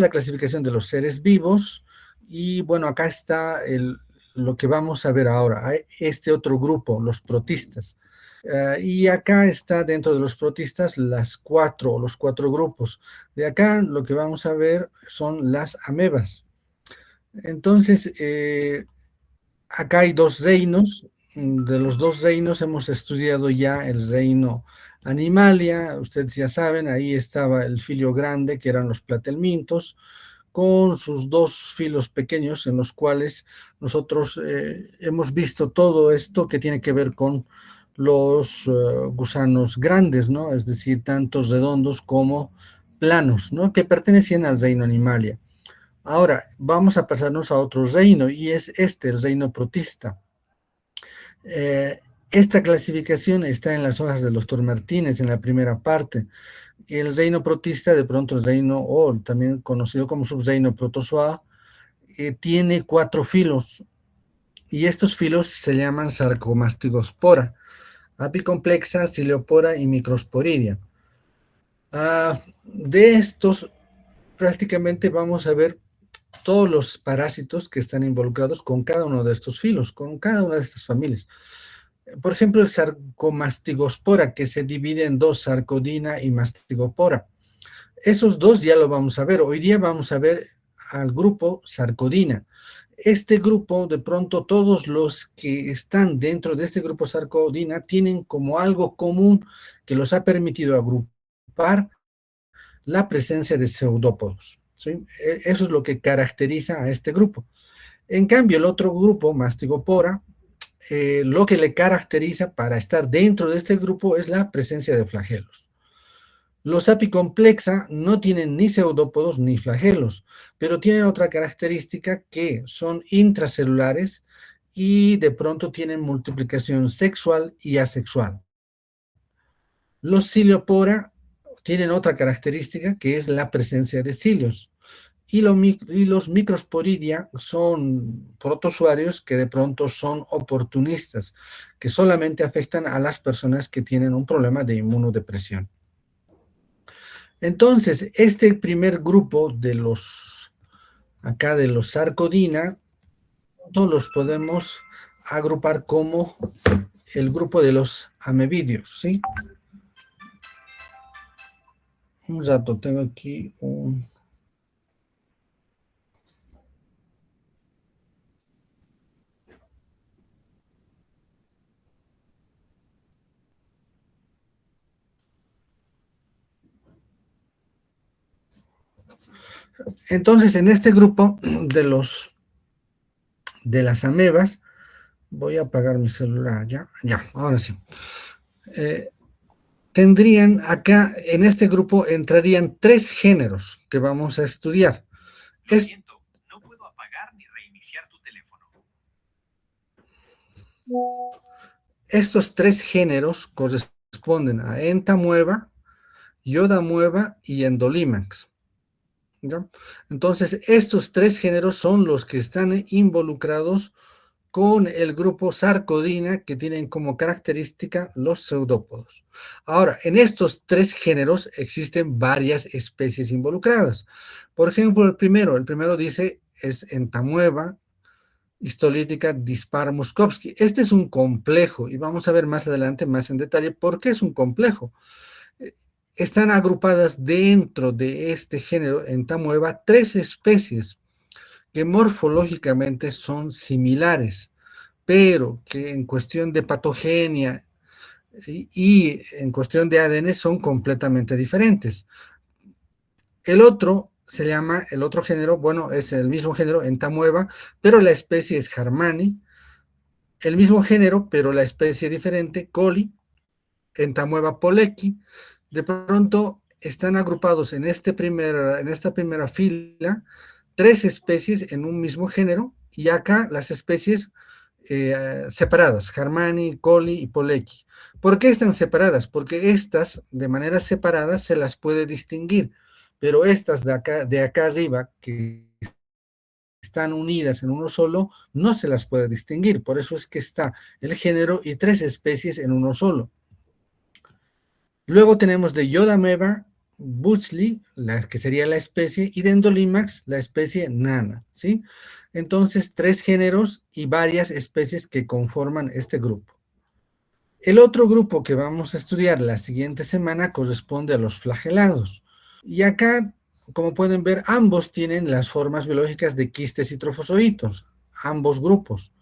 la clasificación de los seres vivos y bueno, acá está lo que vamos a ver ahora, este otro grupo, los protistas. Y acá está dentro de los protistas los cuatro grupos. De acá lo que vamos a ver son las amebas. Entonces, acá hay dos reinos. De los dos reinos hemos estudiado ya el reino Animalia. Ustedes ya saben, ahí estaba el filio grande, que eran los platelmintos, con sus dos filos pequeños en los cuales nosotros hemos visto todo esto que tiene que ver con los gusanos grandes, ¿no? Es decir, tanto redondos como planos, ¿no? Que pertenecían al reino Animalia. Ahora, vamos a pasarnos a otro reino, y es este, el reino protista. Esta clasificación está en las hojas del doctor Martínez, en la primera parte. El reino protista, de pronto el reino, o también conocido como subreino protozoa, tiene 4 filos, y estos filos se llaman Sarcomastigospora, apicomplexa, Ciliopora y Microsporidia. De estos, prácticamente vamos a ver todos los parásitos que están involucrados con cada uno de estos filos, con cada una de estas familias. Por ejemplo, el Sarcomastigospora, que se divide en dos, Sarcodina y Mastigopora. Esos dos ya lo vamos a ver. Hoy día vamos a ver al grupo Sarcodina. Este grupo, de pronto, todos los que están dentro de este grupo Sarcodina tienen como algo común que los ha permitido agrupar la presencia de pseudópodos, ¿sí? Eso es lo que caracteriza a este grupo. En cambio, el otro grupo, Mastigopora, lo que le caracteriza para estar dentro de este grupo es la presencia de flagelos. Los apicomplexa no tienen ni pseudópodos ni flagelos, pero tienen otra característica, que son intracelulares y de pronto tienen multiplicación sexual y asexual. Los Ciliopora tienen otra característica, que es la presencia de cilios. Y los Microsporidia son protozoarios que de pronto son oportunistas, que solamente afectan a las personas que tienen un problema de inmunodepresión. Entonces, este primer grupo de los Sarcodina, todos los podemos agrupar como el grupo de los amebidios, ¿sí? Un rato, tengo aquí un... Entonces, en este grupo de las amebas, voy a apagar mi celular, ya, ahora sí. Tendrían acá, en este grupo, entrarían 3 géneros que vamos a estudiar. Lo siento, no puedo apagar ni reiniciar tu teléfono. Estos 3 géneros corresponden a Entamueva, Yodamueva y Endolimax, ¿ya? Entonces, estos 3 géneros son los que están involucrados con el grupo Sarcodina, que tienen como característica los pseudópodos. Ahora, en estos 3 géneros existen varias especies involucradas. Por ejemplo, el primero dice es Entamueva histolítica dispar Muskovsky. Este es un complejo, y vamos a ver más adelante, más en detalle, por qué es un complejo. Están agrupadas dentro de este género Entamueva 3 especies que morfológicamente son similares, pero que en cuestión de patogenia y en cuestión de ADN son completamente diferentes. El otro género, bueno, es el mismo género, Entamueva, pero la especie es Harmani. El mismo género, pero la especie diferente, Coli, Entamueva polecki. De pronto están agrupados en esta primera fila 3 especies en un mismo género, y acá las especies separadas, Harmani, Coli y polecki. ¿Por qué están separadas? Porque estas, de manera separada, se las puede distinguir, pero estas de acá arriba, que están unidas en uno solo, no se las puede distinguir. Por eso es que está el género y 3 especies en uno solo. Luego tenemos de Yodameva, Buchli, que sería la especie, y de Endolimax, la especie nana, ¿sí? Entonces, 3 géneros y varias especies que conforman este grupo. El otro grupo que vamos a estudiar la siguiente semana corresponde a los flagelados. Y acá, como pueden ver, ambos tienen las formas biológicas de quistes y trofozoitos, ambos grupos.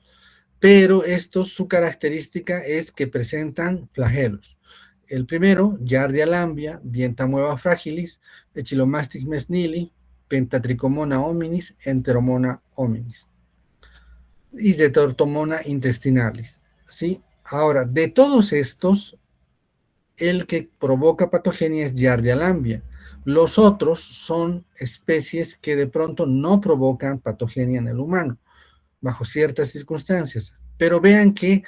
Pero estos, su característica es que presentan flagelos. El primero, Giardia lambia, Dientamueva fragilis, Echinomastis mesnili, Pentatricomona hominis, Enteromona hominis y Zetortomona intestinalis, ¿sí? Ahora, de todos estos, el que provoca patogenia es Giardia lambia. Los otros son especies que de pronto no provocan patogenia en el humano, bajo ciertas circunstancias. Pero vean que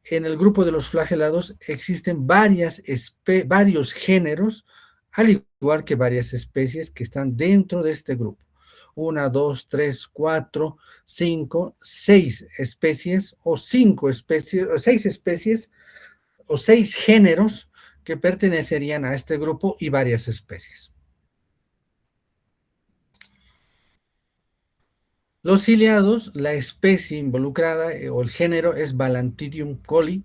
en el grupo de los flagelados existen varios géneros, al igual que varias especies que están dentro de este grupo. 1, 2, 3, 4, 5, 6 especies o 5 especies, o 6 especies o 6 géneros que pertenecerían a este grupo y varias especies. Los ciliados, la especie involucrada o el género es Balantidium coli,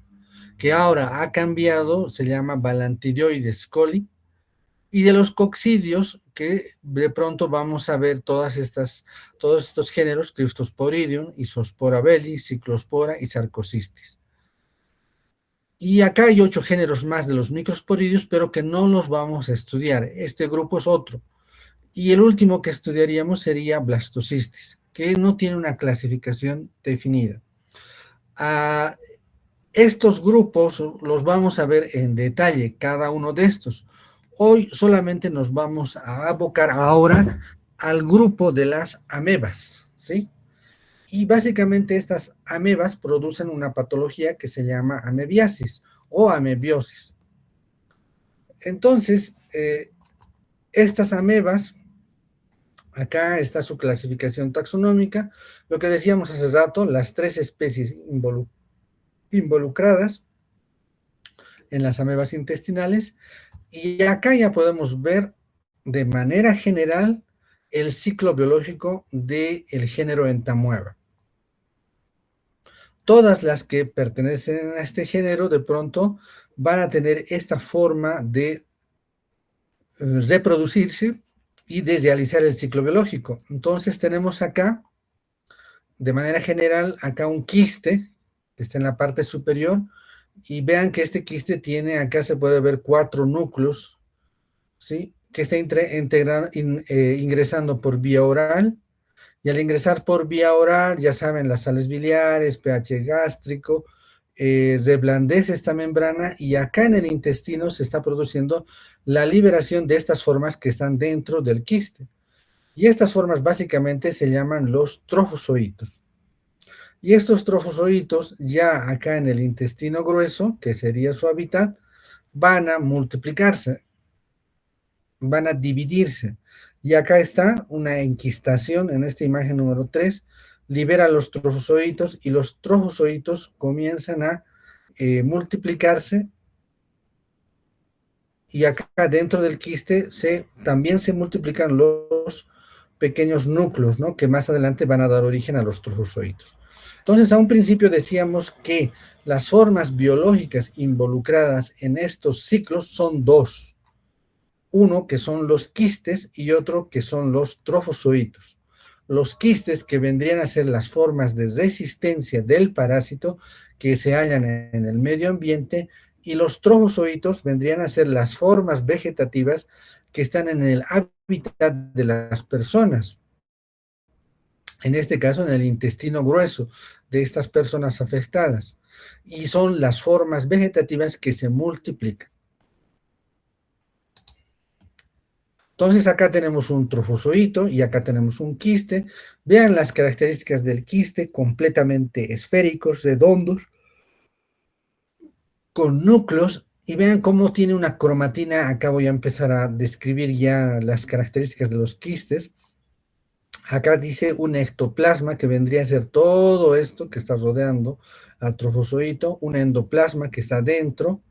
que ahora ha cambiado, se llama Balantidioides coli, y de los coccidios, que de pronto vamos a ver todos estos géneros, Cryptosporidium, Isospora belli, Ciclospora y Sarcocistis. Y acá hay 8 géneros más de los microsporidios, pero que no los vamos a estudiar. Este grupo es otro. Y el último que estudiaríamos sería Blastocystis, que no tiene una clasificación definida. Estos grupos los vamos a ver en detalle, cada uno de estos. Hoy solamente nos vamos a abocar ahora al grupo de las amebas, ¿sí? Y básicamente estas amebas producen una patología que se llama amebiasis o amebiosis. Entonces, estas amebas, acá está su clasificación taxonómica, lo que decíamos hace rato, las 3 especies involucradas en las amebas intestinales, y acá ya podemos ver de manera general el ciclo biológico del género Entamueva. Todas las que pertenecen a este género de pronto van a tener esta forma de reproducirse y de realizar el ciclo biológico. Entonces tenemos acá, de manera general, acá un quiste que está en la parte superior, y vean que este quiste tiene, acá se puede ver 4 núcleos, ¿sí? Que está ingresando por vía oral, y al ingresar por vía oral, ya saben, las sales biliares, pH gástrico, reblandece esta membrana, y acá en el intestino se está produciendo la liberación de estas formas que están dentro del quiste. Y estas formas básicamente se llaman los trofozoitos. Y estos trofozoitos ya acá en el intestino grueso, que sería su hábitat, van a multiplicarse, van a dividirse. Y acá está una enquistación en esta imagen número 3, libera los trofozoitos y los trofozoitos comienzan a multiplicarse, y acá dentro del quiste también se multiplican los pequeños núcleos, ¿no? Que más adelante van a dar origen a los trofozoitos. Entonces, a un principio decíamos que las formas biológicas involucradas en estos ciclos son 2. Uno que son los quistes y otro que son los trofozoitos. Los quistes, que vendrían a ser las formas de resistencia del parásito que se hallan en el medio ambiente, y los trofozoitos vendrían a ser las formas vegetativas que están en el hábitat de las personas. En este caso, en el intestino grueso de estas personas afectadas. Y son las formas vegetativas que se multiplican. Entonces acá tenemos un trofozoito y acá tenemos un quiste. Vean las características del quiste, completamente esféricos, redondos, con núcleos, y vean cómo tiene una cromatina. Acá voy a empezar a describir ya las características de los quistes. Acá dice un ectoplasma, que vendría a ser todo esto que está rodeando al trofozoito, un endoplasma que está dentro,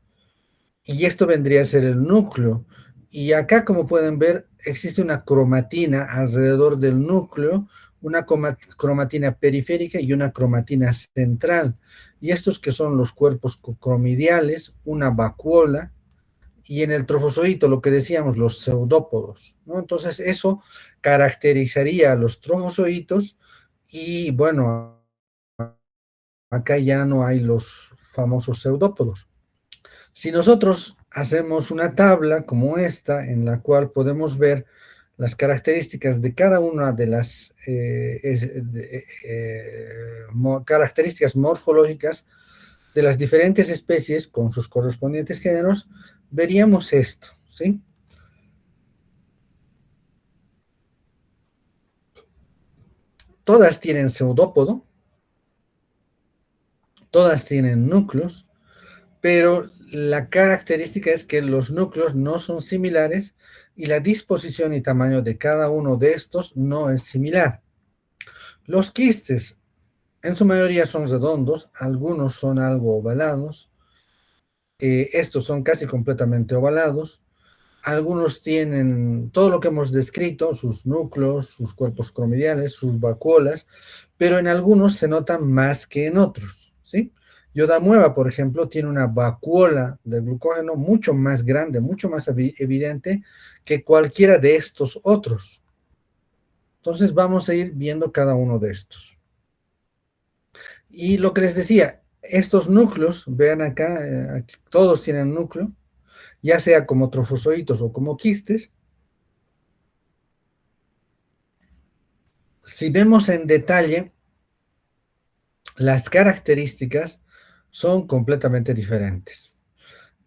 y esto vendría a ser el núcleo. Y acá, como pueden ver, existe una cromatina alrededor del núcleo, una cromatina periférica y una cromatina central. Y estos que son los cuerpos cromidiales, una vacuola, y en el trofozoito, lo que decíamos, los pseudópodos, ¿no? Entonces, eso caracterizaría a los trofozoitos y bueno, acá ya no hay los famosos pseudópodos. Si nosotros hacemos una tabla como esta, en la cual podemos ver las características de cada una de las características morfológicas de las diferentes especies con sus correspondientes géneros, veríamos esto, ¿sí? Todas tienen pseudópodo, todas tienen núcleos, pero la característica es que los núcleos no son similares y la disposición y tamaño de cada uno de estos no es similar. Los quistes en su mayoría son redondos, algunos son algo ovalados, estos son casi completamente ovalados, algunos tienen todo lo que hemos descrito, sus núcleos, sus cuerpos cromidiales, sus vacuolas, pero en algunos se notan más que en otros, ¿sí? Yodamueva, por ejemplo, tiene una vacuola de glucógeno mucho más grande, mucho más evidente que cualquiera de estos otros. Entonces vamos a ir viendo cada uno de estos. Y lo que les decía, estos núcleos, vean acá, aquí todos tienen núcleo, ya sea como trofozoitos o como quistes. Si vemos en detalle, las características son completamente diferentes.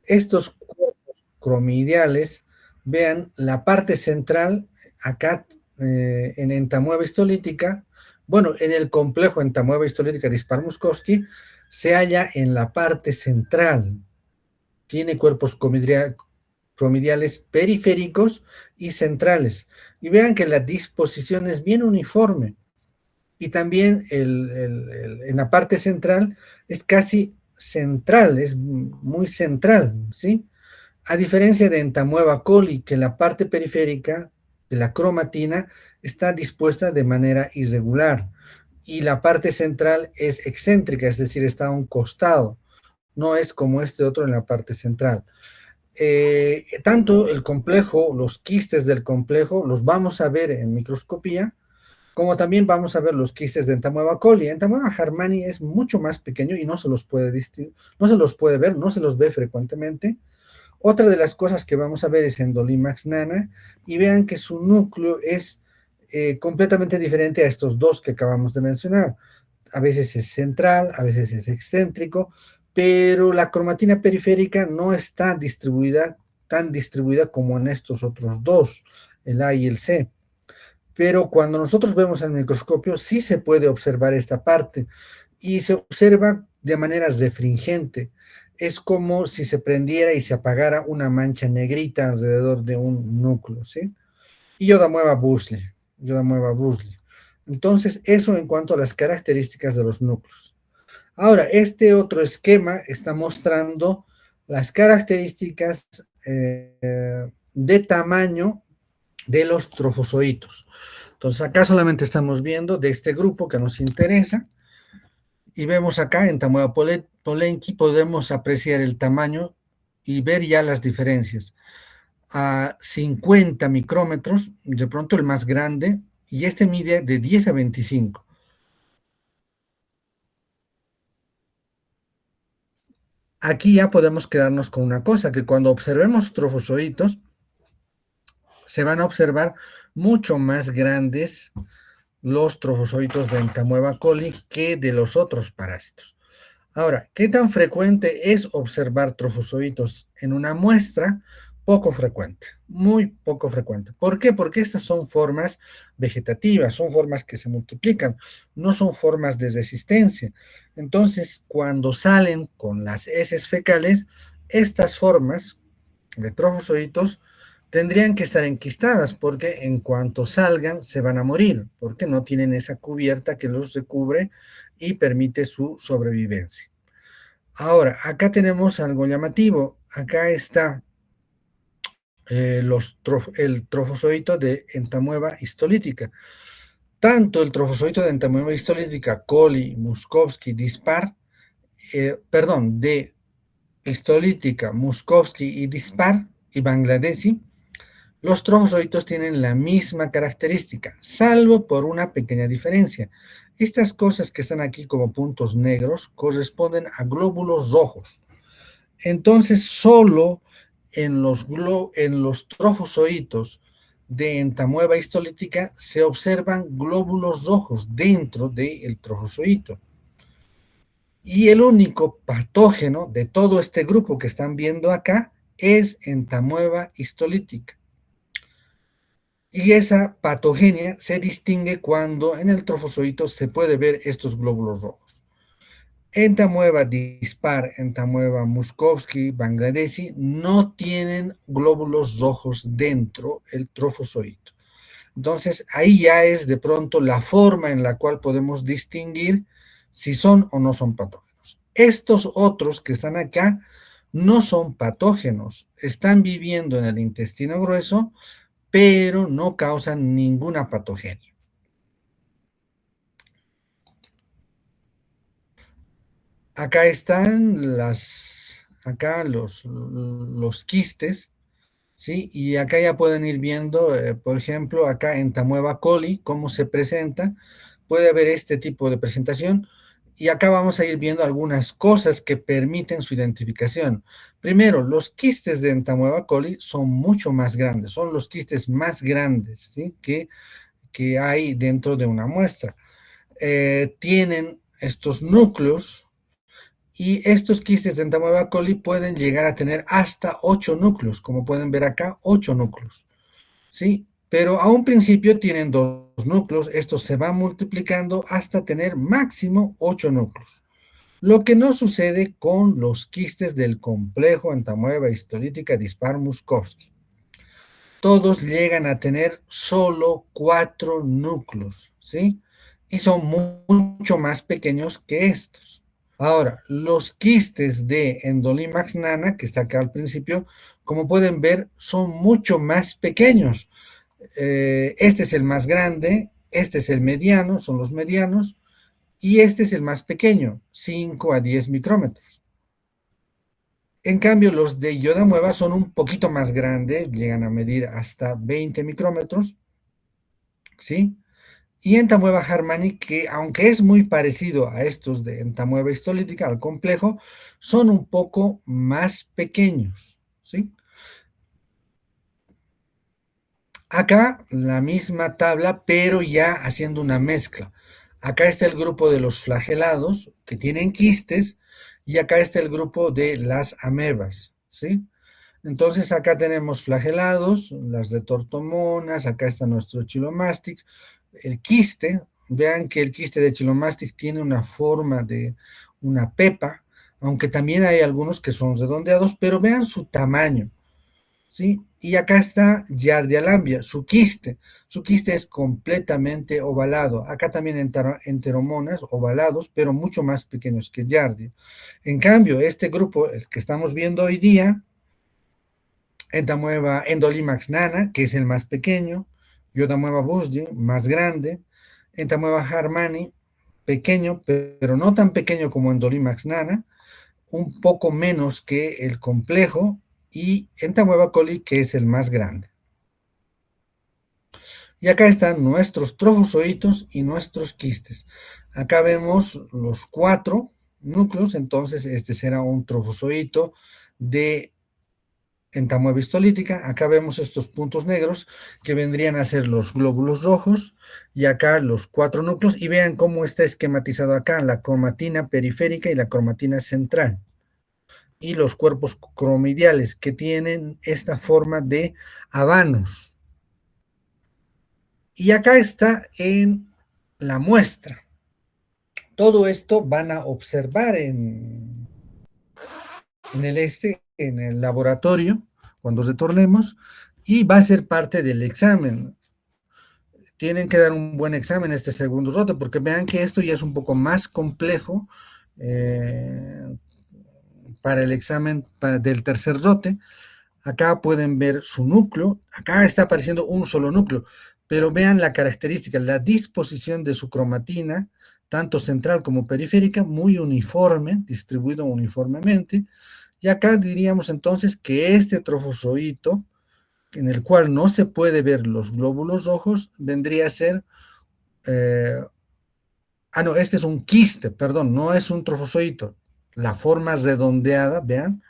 Estos cuerpos cromidiales, vean la parte central, acá en entamueva histolítica, bueno, en el complejo entamueva histolítica de Spar-Muskowski, se halla en la parte central. Tiene cuerpos cromidiales periféricos y centrales. Y vean que la disposición es bien uniforme. Y también en la parte central es casi central, es muy central, ¿sí? A diferencia de Entamueva coli, que la parte periférica de la cromatina está dispuesta de manera irregular y la parte central es excéntrica, es decir, está a un costado, no es como este otro en la parte central. Tanto el complejo, los quistes del complejo, los vamos a ver en microscopía, como también vamos a ver los quistes de Entamueva coli. Entamueva harmani es mucho más pequeño y no se los puede no se los puede ver, no se los ve frecuentemente. Otra de las cosas que vamos a ver es Endolimax nana y vean que su núcleo es completamente diferente a estos dos que acabamos de mencionar. A veces es central, a veces es excéntrico, pero la cromatina periférica no está distribuida tan distribuida como en estos otros dos, el A y el C. Pero cuando nosotros vemos el microscopio, sí se puede observar esta parte y se observa de manera refringente. Es como si se prendiera y se apagara una mancha negrita alrededor de un núcleo, ¿sí? Y yo da mueva Busli. Entonces, eso en cuanto a las características de los núcleos. Ahora, este otro esquema está mostrando las características de tamaño de los trofozoitos. Entonces, acá solamente estamos viendo de este grupo que nos interesa y vemos acá en Tamueva Polenki podemos apreciar el tamaño y ver ya las diferencias. A 50 micrómetros, de pronto el más grande, y este mide de 10 a 25. Aquí ya podemos quedarnos con una cosa, que cuando observemos trofozoitos, se van a observar mucho más grandes los trofozoitos de Entamueva coli que de los otros parásitos. Ahora, ¿qué tan frecuente es observar trofozoitos en una muestra? Poco frecuente, muy poco frecuente. ¿Por qué? Porque estas son formas vegetativas, son formas que se multiplican, no son formas de resistencia. Entonces, cuando salen con las heces fecales, estas formas de trofozoitos tendrían que estar enquistadas porque en cuanto salgan se van a morir, porque no tienen esa cubierta que los recubre y permite su sobrevivencia. Ahora, acá tenemos algo llamativo. Acá está el trofozoito de entamueva histolítica. Tanto el trofozoito de entamueva histolítica coli, Muskovsky, dispar, perdón, de histolítica, Muskovsky y dispar y Bangladeshi, los trofozoitos tienen la misma característica, salvo por una pequeña diferencia. Estas cosas que están aquí como puntos negros corresponden a glóbulos rojos. Entonces, solo en los trofozoitos de entamueva histolítica se observan glóbulos rojos dentro del trofozoito. Y el único patógeno de todo este grupo que están viendo acá es entamueva histolítica. Y esa patogenia se distingue cuando en el trofozoito se puede ver estos glóbulos rojos. Entamueva dispar, entamueva Muskovsky, Bangladeshi no tienen glóbulos rojos dentro del trofozoito. Entonces, ahí ya es de pronto la forma en la cual podemos distinguir si son o no son patógenos. Estos otros que están acá no son patógenos, están viviendo en el intestino grueso, pero no causan ninguna patogenia. Acá están acá los quistes, ¿sí? Y acá ya pueden ir viendo, por ejemplo, acá en Tamueva coli, cómo se presenta. Puede haber este tipo de presentación. Y acá vamos a ir viendo algunas cosas que permiten su identificación. Primero, los quistes de Entamueva coli son mucho más grandes, son los quistes más grandes, ¿sí? que hay dentro de una muestra. Tienen estos núcleos y estos quistes de Entamueva coli pueden llegar a tener hasta 8 núcleos, como pueden ver acá, 8 núcleos, ¿sí? Pero a un principio tienen 2 núcleos, estos se van multiplicando hasta tener máximo 8 núcleos. Lo que no sucede con los quistes del complejo entamueva histolítica dispar Muskovsky. Todos llegan a tener solo 4 núcleos, ¿sí? Y son mucho más pequeños que estos. Ahora, los quistes de Endolimax nana, que está acá al principio, como pueden ver, son mucho más pequeños. Este es el más grande, este es el mediano, son los medianos, y este es el más pequeño, 5 a 10 micrómetros. En cambio, los de Yodamueva son un poquito más grandes, llegan a medir hasta 20 micrómetros, ¿sí? Y Entamueva Harmani, que aunque es muy parecido a estos de Entamueva histolítica, al complejo, son un poco más pequeños, ¿sí? Acá la misma tabla, pero ya haciendo una mezcla. Acá está el grupo de los flagelados, que tienen quistes, y acá está el grupo de las amebas, ¿sí? Entonces acá tenemos flagelados, las retortomonas, acá está nuestro Chilomastic, el quiste, vean que el quiste de Chilomastic tiene una forma de una pepa, aunque también hay algunos que son redondeados, pero vean su tamaño, ¿sí? Y acá está Giardia lambia, su quiste es completamente ovalado, acá también enteromonas ovalados, pero mucho más pequeños que Giardia. En cambio, este grupo, el que estamos viendo hoy día, Entamueva Endolimax nana, que es el más pequeño, Yodamueva busdi, más grande, Entamueva Harmani, pequeño, pero no tan pequeño como Endolimax nana, un poco menos que el complejo, y Entamueva coli, que es el más grande. Y acá están nuestros trofozoitos y nuestros quistes. Acá vemos los 4 núcleos, entonces este será un trofozoito de entamueva histolítica. Acá vemos estos puntos negros que vendrían a ser los glóbulos rojos y acá los 4 núcleos, y vean cómo está esquematizado acá la cromatina periférica y la cromatina central y los cuerpos cromidiales que tienen esta forma de habanos. Y acá está en la muestra. Todo esto van a observar en el laboratorio cuando retornemos, y va a ser parte del examen. Tienen que dar un buen examen este segundo rote, porque vean que esto ya es un poco más complejo para el examen del tercer rote. Acá pueden ver su núcleo. Acá está apareciendo un solo núcleo, pero vean la característica, la disposición de su cromatina, tanto central como periférica, muy uniforme, distribuido uniformemente. Y acá diríamos entonces que este trofozoito, en el cual no se puede ver los glóbulos rojos, vendría a ser... no, este es un quiste, perdón, no es un trofozoito. La forma redondeada, vean,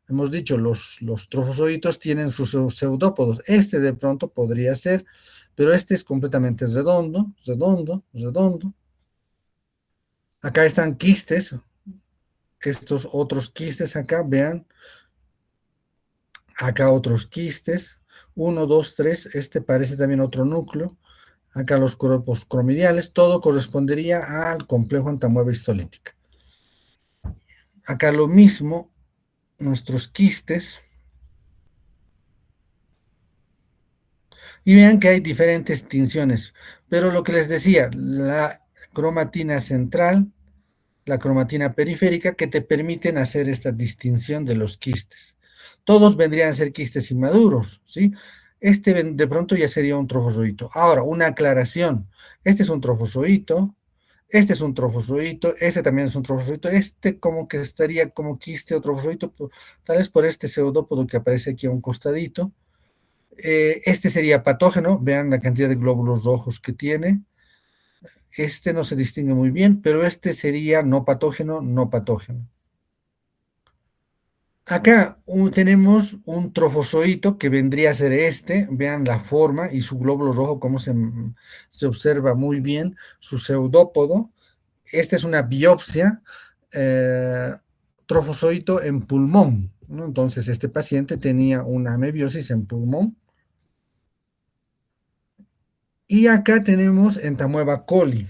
hemos dicho, los trofozoitos tienen sus pseudópodos. Este de pronto podría ser, pero este es completamente redondo, redondo, redondo. Acá están quistes, estos otros quistes acá, vean, acá otros quistes, uno, dos, tres, este parece también otro núcleo, acá los cuerpos cromidiales, todo correspondería al complejo entamueba histolítica. Acá lo mismo, nuestros quistes, y vean que hay diferentes tinciones, pero lo que les decía, la cromatina central, la cromatina periférica, que te permiten hacer esta distinción de los quistes. Todos vendrían a ser quistes inmaduros, ¿sí? Este de pronto ya sería un trofozoito. Ahora, una aclaración. Este es un trofozoito, este es un trofozoito, este también es un trofozoito, este como que estaría como quiste o trofozoito, tal vez por este pseudópodo que aparece aquí a un costadito. Este sería patógeno, vean la cantidad de glóbulos rojos que tiene. Este no se distingue muy bien, pero este sería no patógeno, no patógeno. Acá tenemos un trofozoito que vendría a ser este, vean la forma y su glóbulo rojo, cómo se observa muy bien, su pseudópodo. Esta es una biopsia, eh, trofozoito en pulmón, ¿no? Entonces, este paciente tenía una amebiosis en pulmón. Y acá tenemos entamueba coli.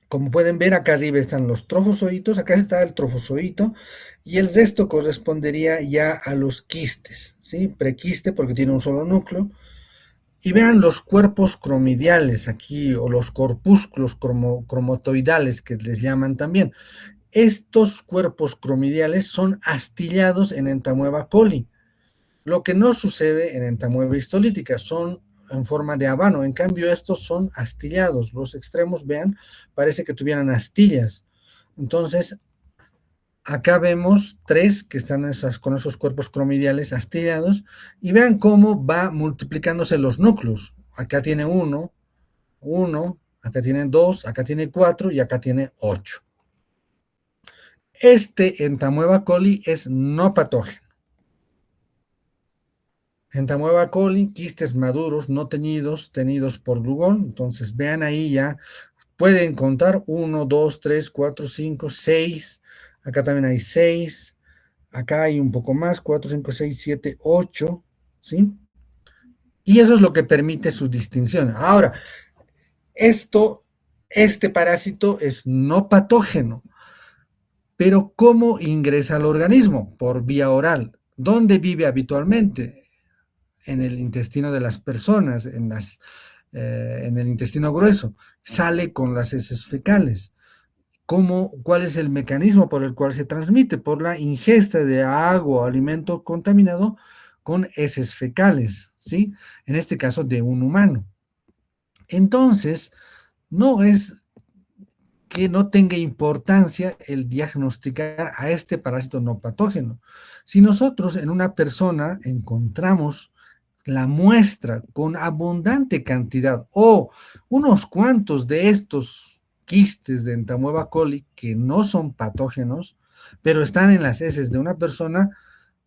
Como pueden ver, acá arriba están los trofozoitos, acá está el trofozoito, y el resto correspondería ya a los quistes, ¿sí? Prequiste porque tiene un solo núcleo. Y vean los cuerpos cromidiales aquí, o los corpúsculos cromatoidales que les llaman también. Estos cuerpos cromidiales son astillados en entamueba coli. Lo que no sucede en entamueba histolítica, son en forma de habano. En cambio, estos son astillados. Los extremos, vean, parece que tuvieran astillas. Entonces, acá vemos tres que están con esos cuerpos cromidiales astillados y vean cómo va multiplicándose los núcleos. Acá tiene uno, acá tiene dos, acá tiene cuatro y acá tiene 8. Este entamueba coli es no patógeno. Entamueba coli, quistes maduros, no teñidos, tenidos por Dugón. Entonces, vean ahí ya, pueden contar 1, 2, 3, 4, 5, 6. Acá también hay 6. Acá hay un poco más, 4, 5, 6, 7, 8. ¿Sí? Y eso es lo que permite su distinción. Ahora, este parásito es no patógeno, pero ¿cómo ingresa al organismo? Por vía oral. ¿Dónde vive habitualmente? En el intestino de las personas, en el intestino grueso, sale con las heces fecales. ¿Cuál es el mecanismo por el cual se transmite? Por la ingesta de agua o alimento contaminado con heces fecales, ¿sí? En este caso de un humano. Entonces, no es que no tenga importancia el diagnosticar a este parásito no patógeno. Si nosotros en una persona encontramos la muestra con abundante cantidad o unos cuantos de estos quistes de entamueba coli que no son patógenos, pero están en las heces de una persona,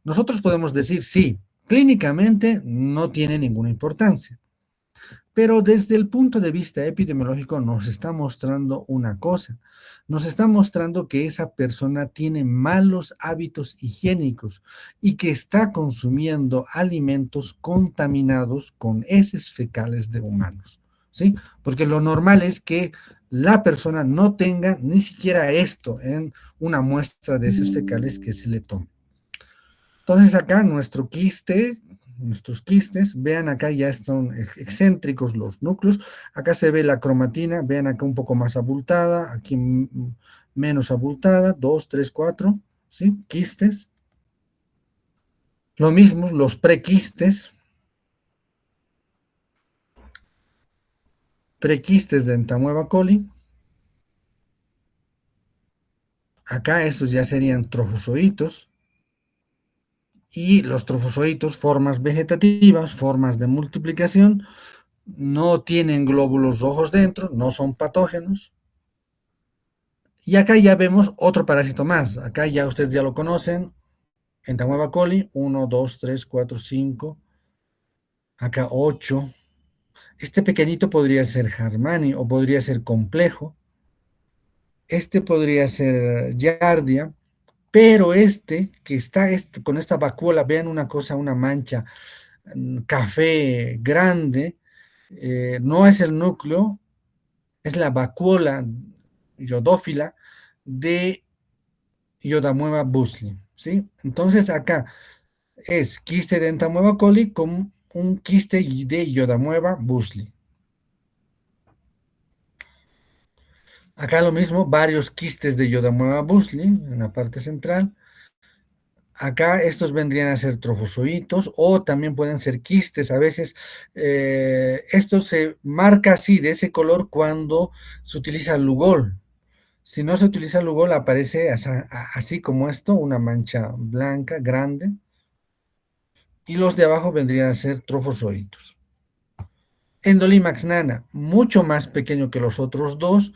nosotros podemos decir sí, clínicamente no tiene ninguna importancia. Pero desde el punto de vista epidemiológico nos está mostrando una cosa. Nos está mostrando que esa persona tiene malos hábitos higiénicos y que está consumiendo alimentos contaminados con heces fecales de humanos, ¿sí? Porque lo normal es que la persona no tenga ni siquiera esto en una muestra de heces fecales que se le tome. Entonces acá nuestros quistes, vean acá ya están excéntricos los núcleos, acá se ve la cromatina, vean acá un poco más abultada, aquí menos abultada, 2, 3, 4, ¿sí? Quistes. Lo mismo, los prequistes de Entamueva coli. Acá estos ya serían trofozoitos. Y los trofozoitos, formas vegetativas, formas de multiplicación, no tienen glóbulos rojos dentro, no son patógenos. Y acá ya vemos otro parásito más. Acá ya ustedes ya lo conocen. Entamueva coli, 1, 2, 3, 4, 5. Acá 8. Este pequeñito podría ser Harmani o podría ser complejo. Este podría ser Giardia. Pero este, que está con esta vacuola, vean una cosa, una mancha café grande, no es el núcleo, es la vacuola iodófila de Iodamueva busli, ¿sí? Entonces acá es quiste de Entamueva coli con un quiste de Iodamueva busli. Acá lo mismo, varios quistes de Iodamueva busli en la parte central. Acá estos vendrían a ser trofozoitos o también pueden ser quistes. A veces esto se marca así de ese color cuando se utiliza Lugol. Si no se utiliza Lugol aparece así como esto, una mancha blanca grande. Y los de abajo vendrían a ser trofozoitos. Endolimax nana, mucho más pequeño que los otros dos.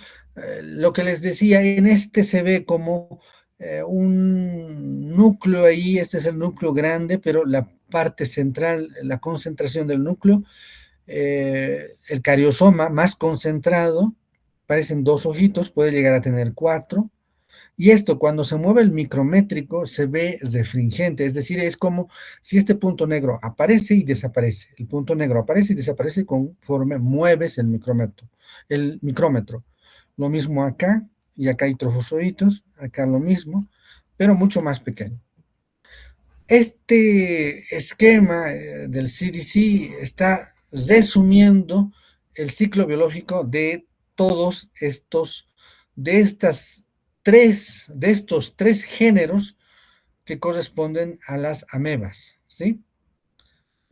Lo que les decía, en este se ve como un núcleo ahí, este es el núcleo grande, pero la parte central, la concentración del núcleo, el cariosoma más concentrado, parecen dos ojitos, puede llegar a tener cuatro. Y esto, cuando se mueve el micrométrico, se ve refringente, es decir, es como si este punto negro aparece y desaparece. El punto negro aparece y desaparece conforme mueves el micrómetro. El micrómetro. Lo mismo acá, y acá hay trofozoitos, acá lo mismo, pero mucho más pequeño. Este esquema del CDC está resumiendo el ciclo biológico de todos estos, de estos tres géneros que corresponden a las amebas, ¿sí?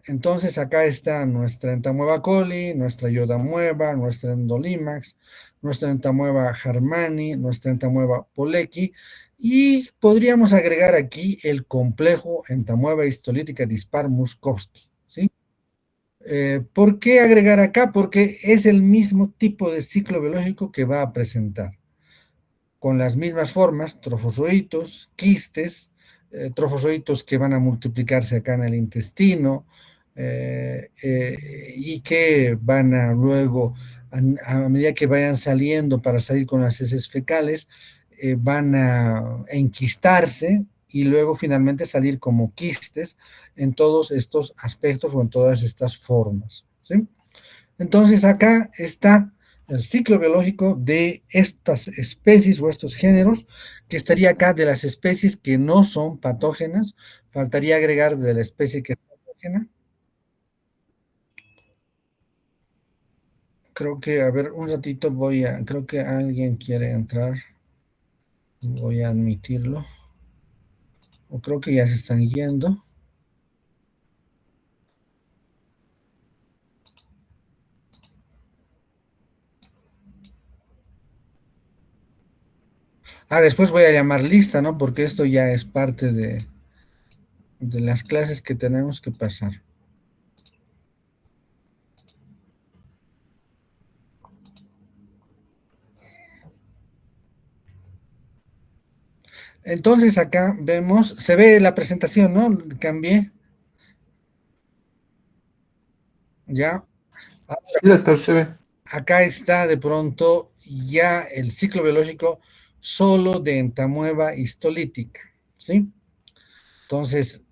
Entonces acá está nuestra entamueva coli, nuestra yodamueva, nuestra endolimax, nuestra entamueva harmani, nuestra entamueva polecki, y podríamos agregar aquí el complejo entamueva histolítica dispar Muskowski, ¿sí? ¿Por qué agregar acá? Porque es el mismo tipo de ciclo biológico que va a presentar con las mismas formas, trofozoitos, quistes, trofozoitos que van a multiplicarse acá en el intestino y que van a luego, a medida que vayan saliendo para salir con las heces fecales, van a enquistarse y luego finalmente salir como quistes en todos estos aspectos o en todas estas formas, ¿sí? Entonces acá está el ciclo biológico de estas especies o estos géneros, que estaría acá de las especies que no son patógenas. Faltaría agregar de la especie que es patógena. Creo que, a ver, un ratito creo que alguien quiere entrar. Voy a admitirlo. O creo que ya se están yendo. Después voy a llamar lista, ¿no? Porque esto ya es parte de las clases que tenemos que pasar. Entonces acá vemos, se ve la presentación, ¿no? Cambié, ya. Sí, doctor, se ve. Acá está de pronto ya el ciclo biológico solo de entamueva histolítica, ¿sí? Entonces,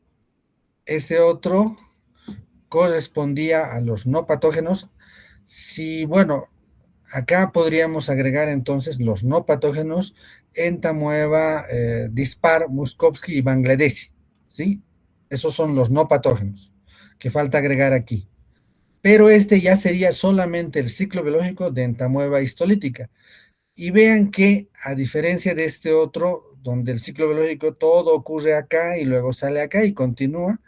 este otro correspondía a los no patógenos. Si, bueno, acá podríamos agregar entonces los no patógenos entamueva, dispar, Muskowski y Bangladeshi, ¿sí? Esos son los no patógenos que falta agregar aquí. Pero este ya sería solamente el ciclo biológico de entamueva histolítica. Y vean que a diferencia de este otro, donde el ciclo biológico todo ocurre acá y luego sale acá y continúa,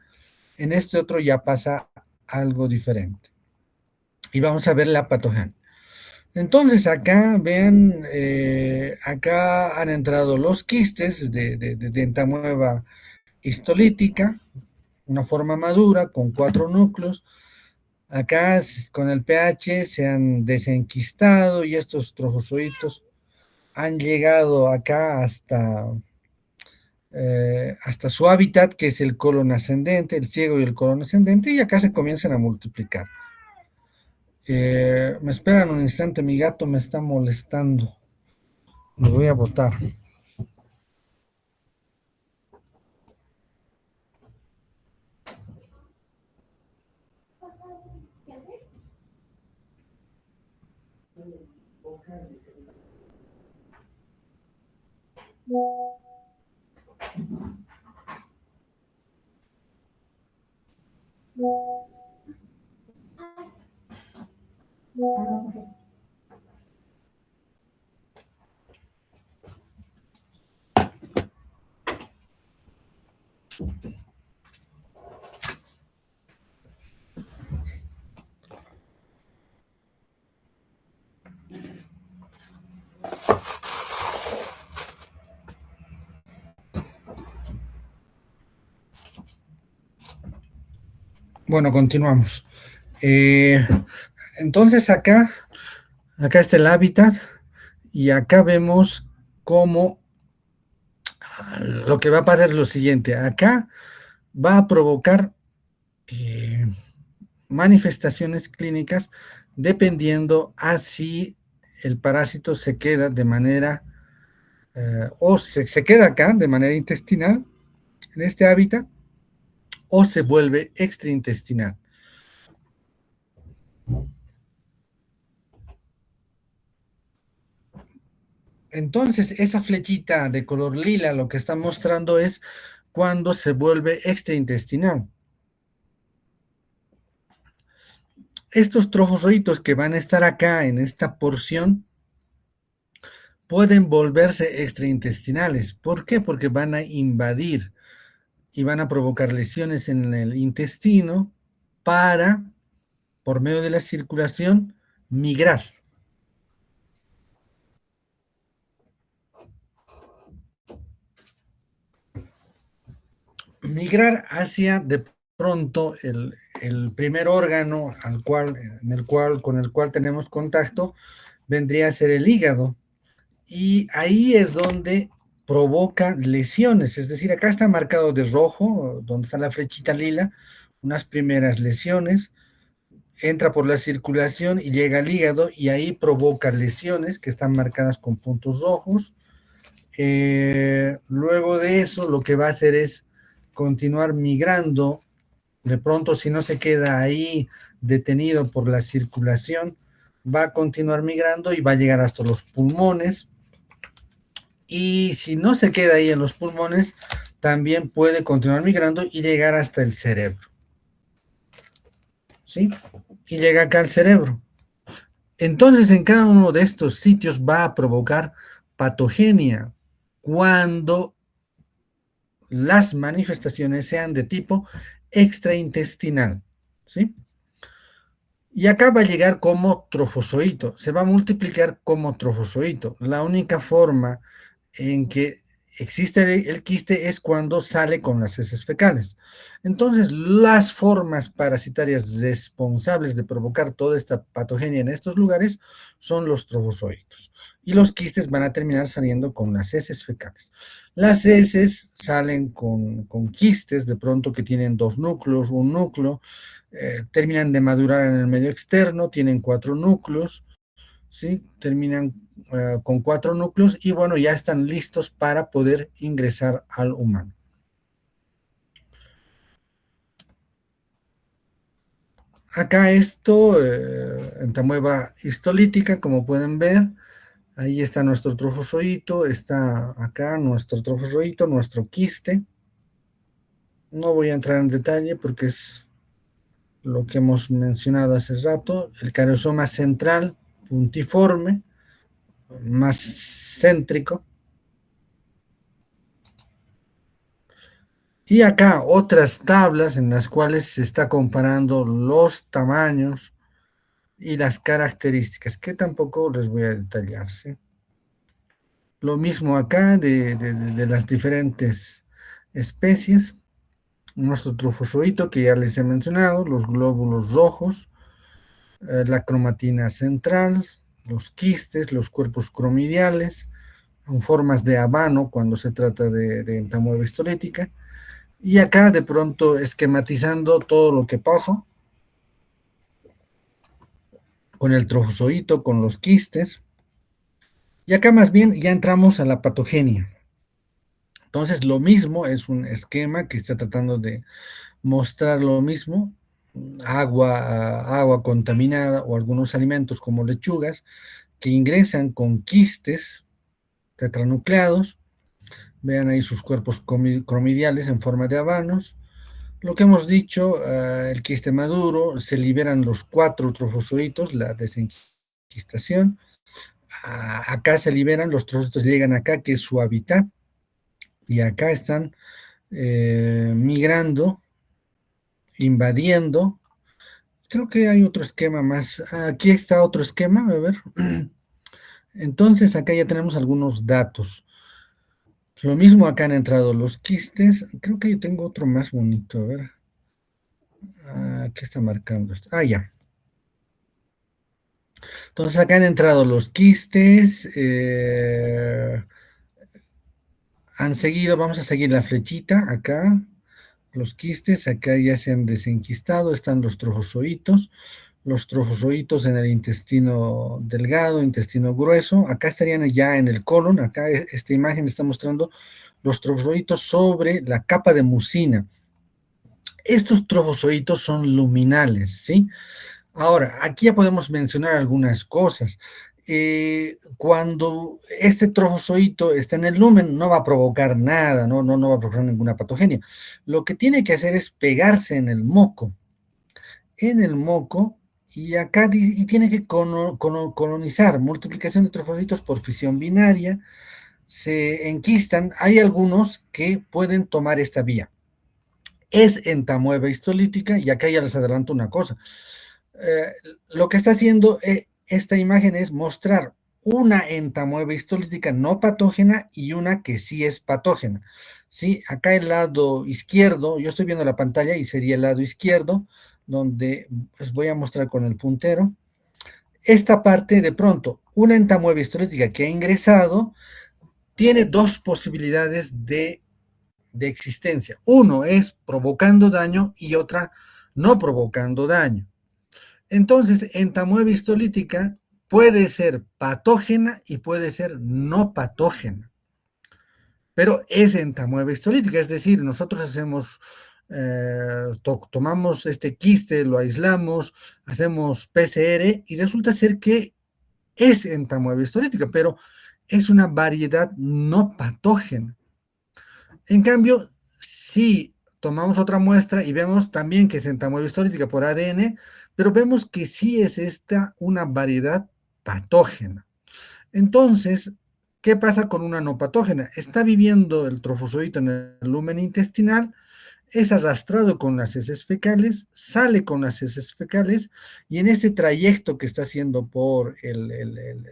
En este otro ya pasa algo diferente. Y vamos a ver la patogenia. Entonces acá, vean, acá han entrado los quistes de entamueba histolítica, una forma madura con 4 núcleos. Acá con el pH se han desenquistado y estos trofozoitos han llegado acá hasta su hábitat, que es el colon ascendente, el ciego y el colon ascendente, y acá se comienzan a multiplicar. Me esperan un instante, mi gato me está molestando. Le voy a botar. Bueno, continuamos. Entonces acá está el hábitat y acá vemos cómo lo que va a pasar es lo siguiente. Acá va a provocar manifestaciones clínicas dependiendo a si el parásito se queda de manera o se queda acá de manera intestinal en este hábitat o se vuelve extraintestinal. Entonces, esa flechita de color lila lo que está mostrando es cuando se vuelve extraintestinal. Estos trofozoitos que van a estar acá en esta porción pueden volverse extraintestinales. ¿Por qué? Porque van a invadir y van a provocar lesiones en el intestino para, por medio de la circulación, migrar. Migrar hacia de pronto el primer órgano con el cual tenemos contacto vendría a ser el hígado. Y ahí es donde provoca lesiones, es decir, acá está marcado de rojo, donde está la flechita lila, unas primeras lesiones, entra por la circulación y llega al hígado y ahí provoca lesiones que están marcadas con puntos rojos. Luego de eso, lo que va a hacer es continuar migrando. De pronto, si no se queda ahí detenido por la circulación, va a continuar migrando y va a llegar hasta los pulmones. Y si no se queda ahí en los pulmones, también puede continuar migrando y llegar hasta el cerebro. ¿Sí? Y llega acá al cerebro. Entonces, en cada uno de estos sitios va a provocar patogenia cuando las manifestaciones sean de tipo extraintestinal. ¿Sí? Y acá va a llegar como trofozoito, se va a multiplicar como trofozoito. La única forma en que existe el quiste es cuando sale con las heces fecales. Entonces, las formas parasitarias responsables de provocar toda esta patogenia en estos lugares son los trofozoitos. Y los quistes van a terminar saliendo con las heces fecales. Las heces salen con quistes, de pronto que tienen 2 núcleos, un núcleo, terminan de madurar en el medio externo, tienen 4 núcleos, ¿sí? Terminan con 4 núcleos y bueno, ya están listos para poder ingresar al humano. Acá esto, entamueba histolítica, como pueden ver, ahí está nuestro trofozoito, está acá nuestro trofozoito, nuestro quiste. No voy a entrar en detalle porque es lo que hemos mencionado hace rato, el cariosoma central, puntiforme, más céntrico. Y acá otras tablas en las cuales se está comparando los tamaños y las características, que tampoco les voy a detallar, ¿sí? Lo mismo acá de las diferentes especies. Nuestro trofozoito que ya les he mencionado, los glóbulos rojos, la cromatina central, los quistes, los cuerpos cromidiales, en formas de habano cuando se trata de entamueba histolítica. Y acá de pronto esquematizando todo lo que pasa con el trofozoito, con los quistes. Y acá más bien ya entramos a la patogenia. Entonces lo mismo es un esquema que está tratando de mostrar lo mismo, agua contaminada o algunos alimentos como lechugas que ingresan con quistes tetranucleados. Vean ahí sus cuerpos cromidiales en forma de habanos. Lo que hemos dicho, el quiste maduro, se liberan los 4 trofozoitos, la desenquistación. Acá se liberan, los trocitos llegan acá, que es su hábitat, y acá están migrando, invadiendo. Creo que hay otro esquema más. Aquí está otro esquema, a ver. Entonces acá ya tenemos algunos datos. Lo mismo acá han entrado los quistes. Creo que yo tengo otro más bonito, a ver. ¿Qué está marcando esto? Ya. Entonces acá han entrado los quistes. Han seguido, vamos a seguir la flechita acá, los quistes, acá ya se han desenquistado, están los trofozoitos en el intestino delgado, intestino grueso, acá estarían ya en el colon, acá esta imagen está mostrando los trofozoitos sobre la capa de mucina. Estos trofozoitos son luminales, ¿sí? Ahora, aquí ya podemos mencionar algunas cosas. Cuando este trofozoito está en el lumen, no va a provocar nada, no va a provocar ninguna patogenia. Lo que tiene que hacer es pegarse en el moco, y acá y tiene que colonizar, multiplicación de trofocitos por fisión binaria, se enquistan. Hay algunos que pueden tomar esta vía. Es entamueba histolítica, y acá ya les adelanto una cosa. Lo que está haciendo esta imagen es mostrar una entamueba histolítica no patógena y una que sí es patógena. ¿Sí? Acá el lado izquierdo, yo estoy viendo la pantalla y sería el lado izquierdo, donde les voy a mostrar con el puntero. Esta parte, de pronto, una entamueba histolítica que ha ingresado tiene dos posibilidades de existencia. Uno es provocando daño y otra no provocando daño. Entonces, entamueba histolítica puede ser patógena y puede ser no patógena, pero es entamueba histolítica, es decir, nosotros hacemos, tomamos este quiste, lo aislamos, hacemos PCR y resulta ser que es entamueba histolítica, pero es una variedad no patógena. En cambio, si tomamos otra muestra y vemos también que es entamueba histolítica por ADN, pero vemos que sí es esta una variedad patógena. Entonces, ¿qué pasa con una no patógena? Está viviendo el trofozoito en el lumen intestinal, es arrastrado con las heces fecales, sale con las heces fecales, y en este trayecto que está haciendo por el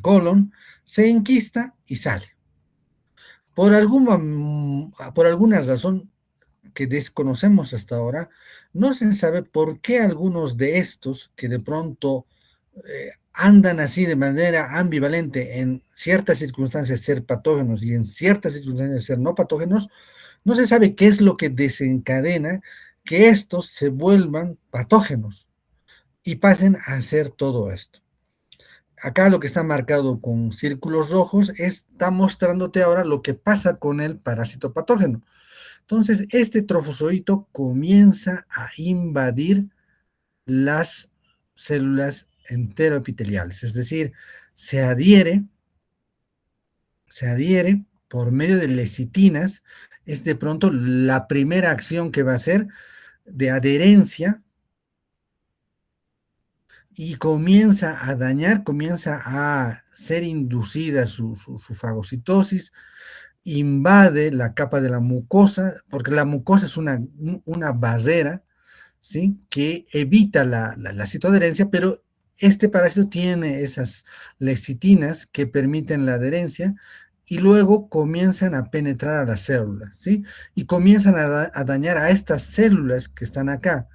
colon, se enquista y sale. Por alguna razón que desconocemos hasta ahora, no se sabe por qué algunos de estos que de pronto andan así de manera ambivalente, en ciertas circunstancias ser patógenos y en ciertas circunstancias ser no patógenos, no se sabe qué es lo que desencadena que estos se vuelvan patógenos y pasen a hacer todo esto. Acá lo que está marcado con círculos rojos está mostrándote ahora lo que pasa con el parásito patógeno. Entonces, este trofozoito comienza a invadir las células enteroepiteliales, es decir, se adhiere por medio de lecitinas. Es de pronto la primera acción que va a hacer de adherencia, y comienza a dañar, comienza a ser inducida su fagocitosis, invade la capa de la mucosa, porque la mucosa es una barrera, ¿sí? Que evita la citoadherencia, pero este parásito tiene esas lecitinas que permiten la adherencia y luego comienzan a penetrar a las células, ¿sí? Y comienzan a dañar a estas células que están acá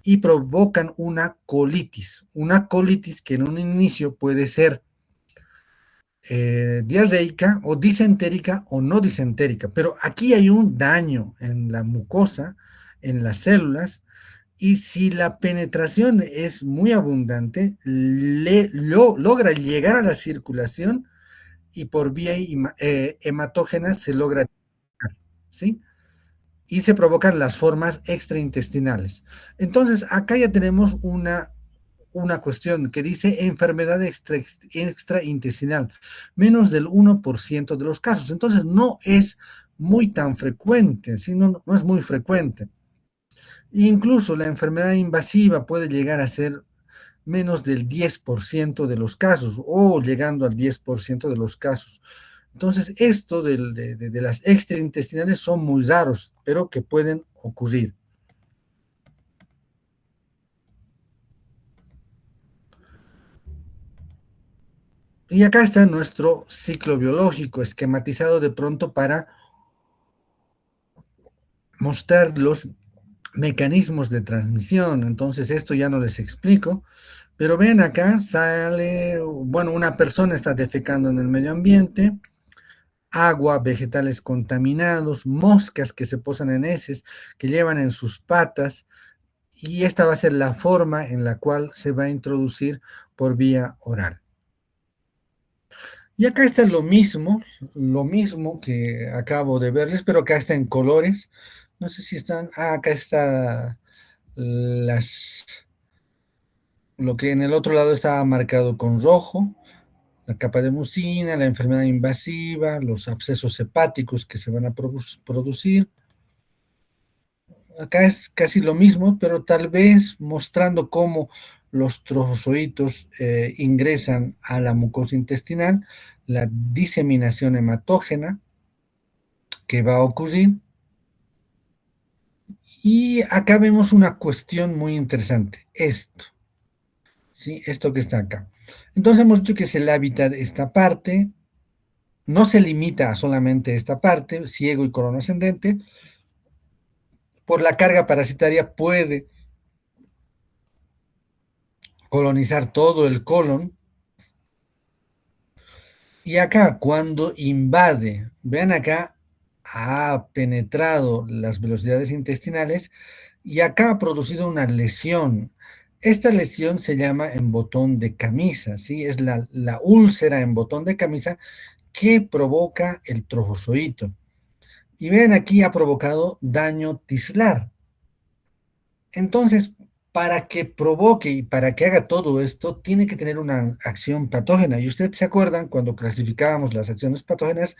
y provocan una colitis que en un inicio puede ser diarreica o disentérica o no disentérica, pero aquí hay un daño en la mucosa, en las células, y si la penetración es muy abundante, logra llegar a la circulación y por vía hematógena se logra, ¿sí? Y se provocan las formas extraintestinales. Entonces, acá ya tenemos una cuestión que dice enfermedad extraintestinal, menos del 1% de los casos. Entonces, no es muy tan frecuente, ¿sí? No es muy frecuente. Incluso la enfermedad invasiva puede llegar a ser menos del 10% de los casos o llegando al 10% de los casos. Entonces, esto de las extraintestinales son muy raros, pero que pueden ocurrir. Y acá está nuestro ciclo biológico esquematizado de pronto para mostrar los mecanismos de transmisión. Entonces, esto ya no les explico, pero ven acá, sale, bueno, una persona está defecando en el medio ambiente, agua, vegetales contaminados, moscas que se posan en heces, que llevan en sus patas, y esta va a ser la forma en la cual se va a introducir por vía oral. Y acá está lo mismo que acabo de verles, pero acá está en colores. No sé si están, acá está las, lo que en el otro lado estaba marcado con rojo, la capa de mucina, la enfermedad invasiva, los abscesos hepáticos que se van a producir. Acá es casi lo mismo, pero tal vez mostrando cómo los trofozoitos ingresan a la mucosa intestinal, la diseminación hematógena que va a ocurrir. Y acá vemos una cuestión muy interesante, ¿sí? Esto que está acá. Entonces hemos dicho que es el hábitat de esta parte, no se limita a solamente esta parte, ciego y colon ascendente, por la carga parasitaria puede colonizar todo el colon. Y acá, cuando invade, vean acá, ha penetrado las velocidades intestinales y acá ha producido una lesión. Esta lesión se llama en botón de camisa, ¿sí? Es la úlcera en botón de camisa que provoca el trofozoito. Y vean aquí ha provocado daño tisular. Entonces, para que provoque y para que haga todo esto, tiene que tener una acción patógena. Y ustedes se acuerdan, cuando clasificábamos las acciones patógenas,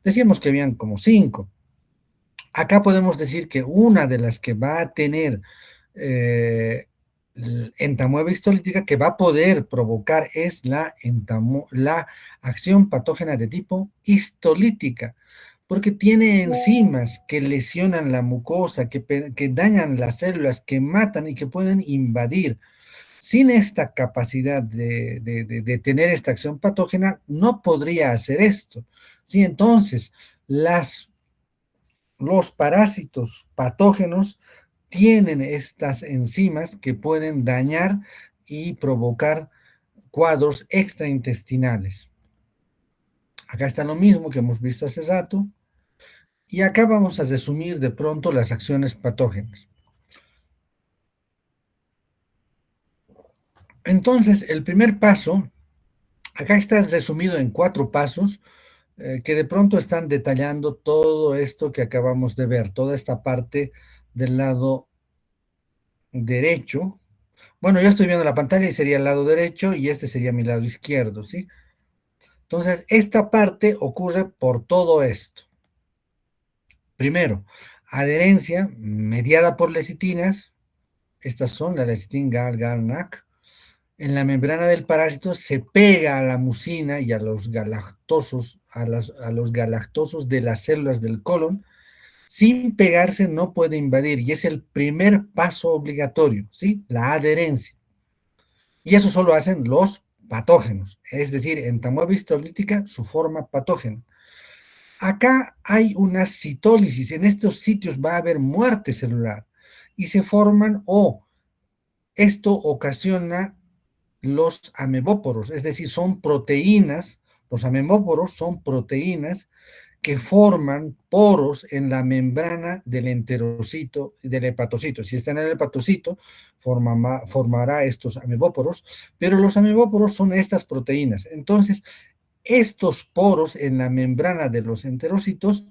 decíamos que habían como 5. Acá podemos decir que una de las que va a tener entamueba histolítica que va a poder provocar es la acción patógena de tipo histolítica, porque tiene enzimas que lesionan la mucosa, que dañan las células, que matan y que pueden invadir. Sin esta capacidad de tener esta acción patógena, no podría hacer esto. ¿Sí? Entonces, los parásitos patógenos tienen estas enzimas que pueden dañar y provocar cuadros extraintestinales. Acá está lo mismo que hemos visto hace rato. Y acá vamos a resumir de pronto las acciones patógenas. Entonces, el primer paso, acá está resumido en 4 pasos que de pronto están detallando todo esto que acabamos de ver, toda esta parte del lado derecho. Bueno, yo estoy viendo la pantalla y sería el lado derecho y este sería mi lado izquierdo, ¿sí? Entonces, esta parte ocurre por todo esto. Primero, adherencia mediada por lecitinas. Estas son la lecitin, GAL, GAL, NAC. en la membrana del parásito se pega a la mucina y a los galactosos, a los galactosos de las células del colon. Sin pegarse no puede invadir y es el primer paso obligatorio, ¿sí? La adherencia. Y eso solo hacen los patógenos, es decir, en entamoeba histolítica su forma patógena. Acá hay una citólisis, en estos sitios va a haber muerte celular y se forman esto ocasiona los amebóporos, es decir, son proteínas, los amebóporos son proteínas que forman poros en la membrana del enterocito, del hepatocito. Si está en el hepatocito, formará estos amebóporos, pero los amebóporos son estas proteínas. Entonces, estos poros en la membrana de los enterocitos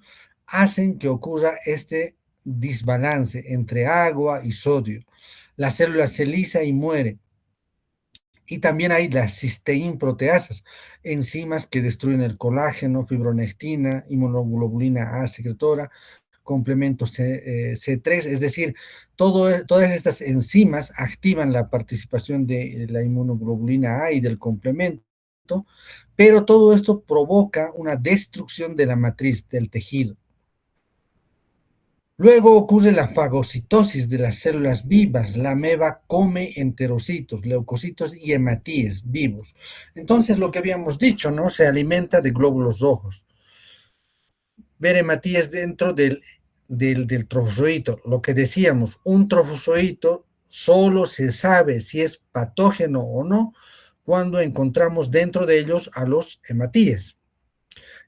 hacen que ocurra este desbalance entre agua y sodio. La célula se lisa y muere. Y también hay las cisteín proteasas, enzimas que destruyen el colágeno, fibronectina, inmunoglobulina A secretora, complemento C3, es decir, todas estas enzimas activan la participación de la inmunoglobulina A y del complemento, pero todo esto provoca una destrucción de la matriz del tejido. Luego ocurre la fagocitosis de las células vivas. La ameba come enterocitos, leucocitos y hematíes vivos. Entonces, lo que habíamos dicho, ¿no? Se alimenta de glóbulos rojos. Ver hematíes dentro del trofozoito. Lo que decíamos, un trofozoito solo se sabe si es patógeno o no cuando encontramos dentro de ellos a los hematíes.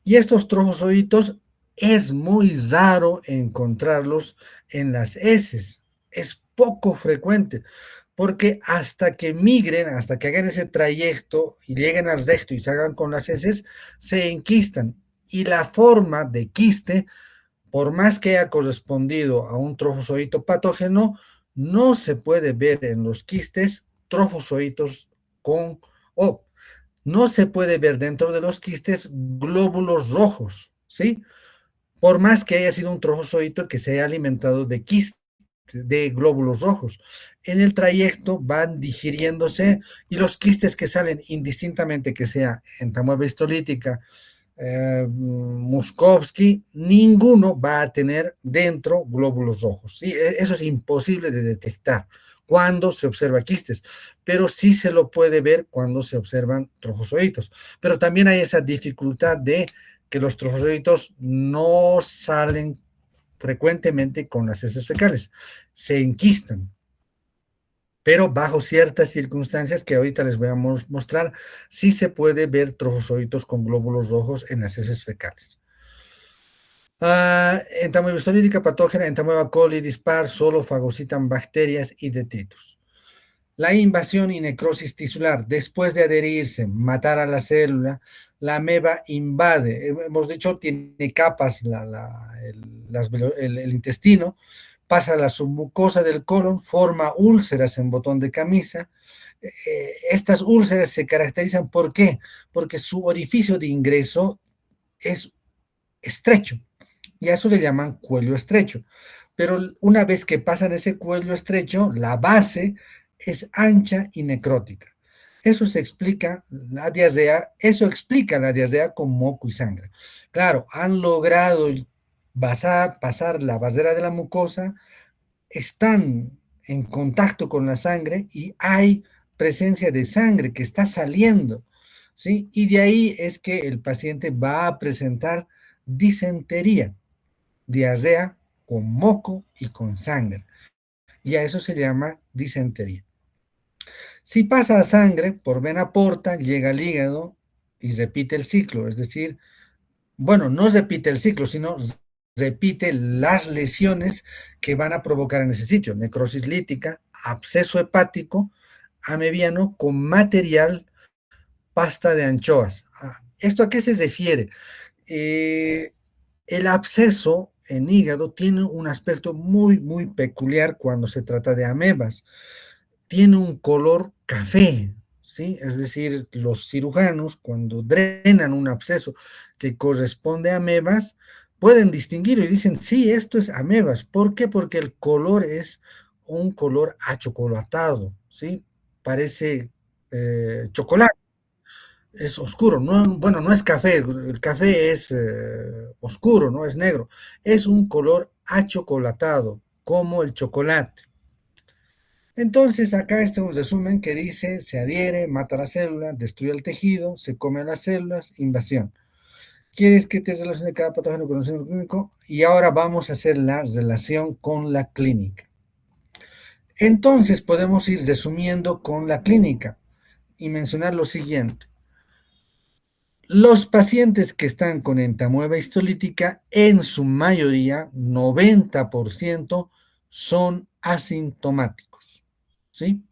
Y estos trofozoitos es muy raro encontrarlos en las heces. Es poco frecuente, porque hasta que migren, hasta que hagan ese trayecto y lleguen al recto y salgan con las heces, se enquistan. Y la forma de quiste, por más que haya correspondido a un trofozoito patógeno, no se puede ver en los quistes trofozoitos con, o no se puede ver dentro de los quistes glóbulos rojos, ¿sí? Por más que haya sido un trofozoito que se haya alimentado de quistes, de glóbulos rojos. En el trayecto van digiriéndose y los quistes que salen indistintamente, que sea entamoeba histolítica, Muscovsky, ninguno va a tener dentro glóbulos rojos. ¿Sí? Eso es imposible de detectar cuando se observa quistes, pero sí se lo puede ver cuando se observan trofozoitos. Pero también hay esa dificultad de que los trofozoitos no salen frecuentemente con las heces fecales, se enquistan, pero bajo ciertas circunstancias que ahorita les voy a mostrar, sí se puede ver trofozoitos con glóbulos rojos en las heces fecales. Entamoeba histolítica patógena, entamoeba coli dispar, solo fagocitan bacterias y detritus. La invasión y necrosis tisular, después de adherirse, matar a la célula, la ameba invade, hemos dicho, tiene capas el intestino, pasa a la submucosa del colon, forma úlceras en botón de camisa. Estas úlceras se caracterizan ¿por qué? Porque su orificio de ingreso es estrecho y a eso le llaman cuello estrecho. Pero una vez que pasan ese cuello estrecho, la base es ancha y necrótica. Eso explica la diarrea con moco y sangre. Claro, han logrado pasar la barrera de la mucosa, están en contacto con la sangre y hay presencia de sangre que está saliendo, ¿sí? Y de ahí es que el paciente va a presentar disentería, diarrea con moco y con sangre. Y a eso se llama disentería. Si pasa a sangre por vena porta, llega al hígado y repite el ciclo, es decir, bueno, no repite el ciclo, sino repite las lesiones que van a provocar en ese sitio, necrosis lítica, absceso hepático, amebiano con material pasta de anchoas. ¿Esto a qué se refiere? El absceso en hígado tiene un aspecto muy, muy peculiar cuando se trata de amebas. Tiene un color café, ¿sí? Es decir, los cirujanos cuando drenan un absceso que corresponde a amebas, pueden distinguirlo y dicen, sí, esto es amebas. ¿Por qué? Porque el color es un color achocolatado, ¿sí? Parece chocolate, es oscuro, no, bueno, no es café, el café es oscuro, no es negro, es un color achocolatado, como el chocolate. Entonces, acá está un resumen que dice, se adhiere, mata la célula, destruye el tejido, se come las células, invasión. ¿Quieres que te relacione cada patógeno con un signo clínico? Y ahora vamos a hacer la relación con la clínica. Entonces, podemos ir resumiendo con la clínica y mencionar lo siguiente. Los pacientes que están con entamueba histolítica, en su mayoría, 90%, son asintomáticos, ¿sí?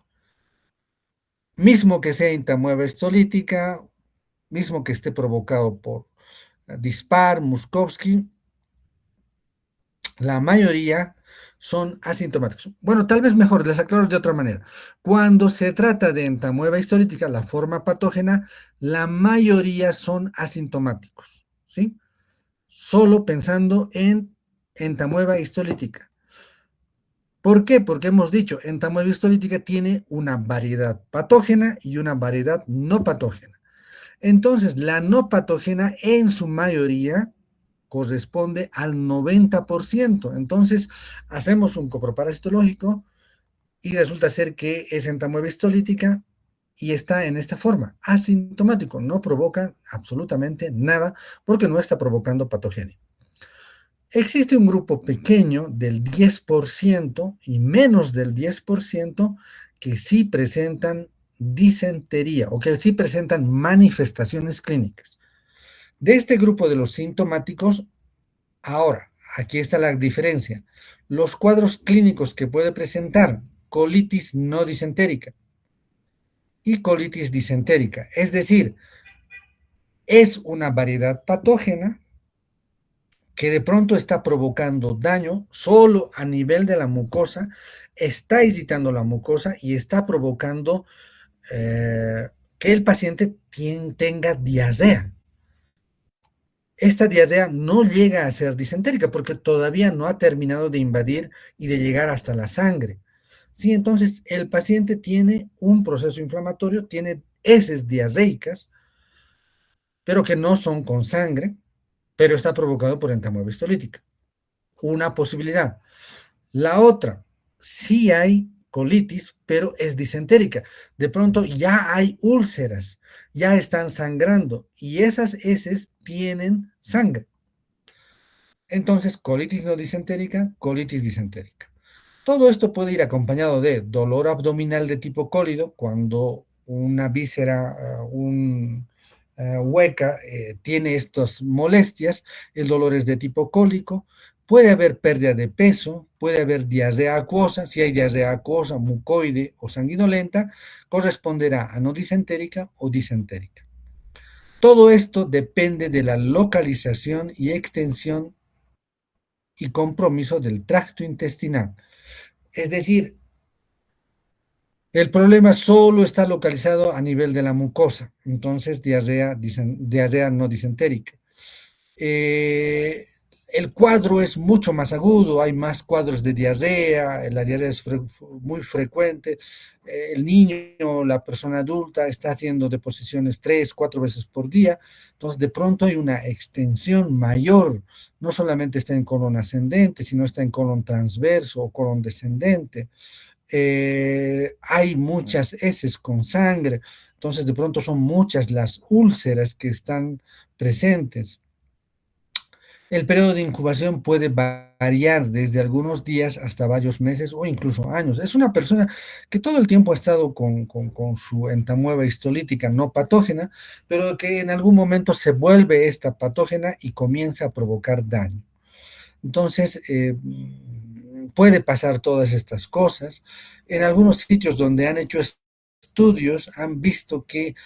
Mismo que sea entamueba histolítica, mismo que esté provocado por Dispar, Muskowski, la mayoría son asintomáticos. Bueno, tal vez mejor, les aclaro de otra manera. Cuando se trata de entamueba histolítica, la forma patógena, la mayoría son asintomáticos, ¿sí? Solo pensando en entamueba histolítica. ¿Por qué? Porque hemos dicho, entamueba histolítica tiene una variedad patógena y una variedad no patógena. Entonces, la no patógena en su mayoría corresponde al 90%. Entonces, hacemos un coproparasitológico y resulta ser que es entamueba histolítica y está en esta forma, asintomático, no provoca absolutamente nada porque no está provocando patogenia. Existe un grupo pequeño del 10% y menos del 10% que sí presentan disentería o que sí presentan manifestaciones clínicas. De este grupo de los sintomáticos, ahora, aquí está la diferencia. Los cuadros clínicos que puede presentar colitis no disentérica y colitis disentérica, es decir, es una variedad patógena que de pronto está provocando daño solo a nivel de la mucosa, está irritando la mucosa y está provocando que el paciente tenga diarrea. Esta diarrea no llega a ser disentérica porque todavía no ha terminado de invadir y de llegar hasta la sangre. Sí, entonces el paciente tiene un proceso inflamatorio, tiene heces diarreicas, pero que no son con sangre, pero está provocado por entamueba histolítica. Una posibilidad. La otra, sí hay colitis, pero es disentérica. De pronto ya hay úlceras, ya están sangrando y esas heces tienen sangre. Entonces, colitis no disentérica, colitis disentérica. Todo esto puede ir acompañado de dolor abdominal de tipo cólido, cuando una víscera hueca tiene estas molestias, el dolor es de tipo cólico, puede haber pérdida de peso, puede haber diarrea acuosa, si hay diarrea acuosa, mucoide o sanguinolenta, corresponderá a no disentérica o disentérica. Todo esto depende de la localización y extensión y compromiso del tracto intestinal. Es decir, el problema solo está localizado a nivel de la mucosa, entonces diarrea no disentérica. El cuadro es mucho más agudo, hay más cuadros de diarrea, la diarrea es muy frecuente, el niño, la persona adulta está haciendo deposiciones 3, 4 veces por día, entonces de pronto hay una extensión mayor, no solamente está en colon ascendente, sino está en colon transverso o colon descendente. Hay muchas heces con sangre, entonces de pronto son muchas las úlceras que están presentes. El periodo de incubación puede variar desde algunos días hasta varios meses o incluso años. Es una persona que todo el tiempo ha estado con su entamueba histolítica no patógena, pero que en algún momento se vuelve esta patógena y comienza a provocar daño. Entonces, puede pasar todas estas cosas. En algunos sitios donde han hecho estudios han visto que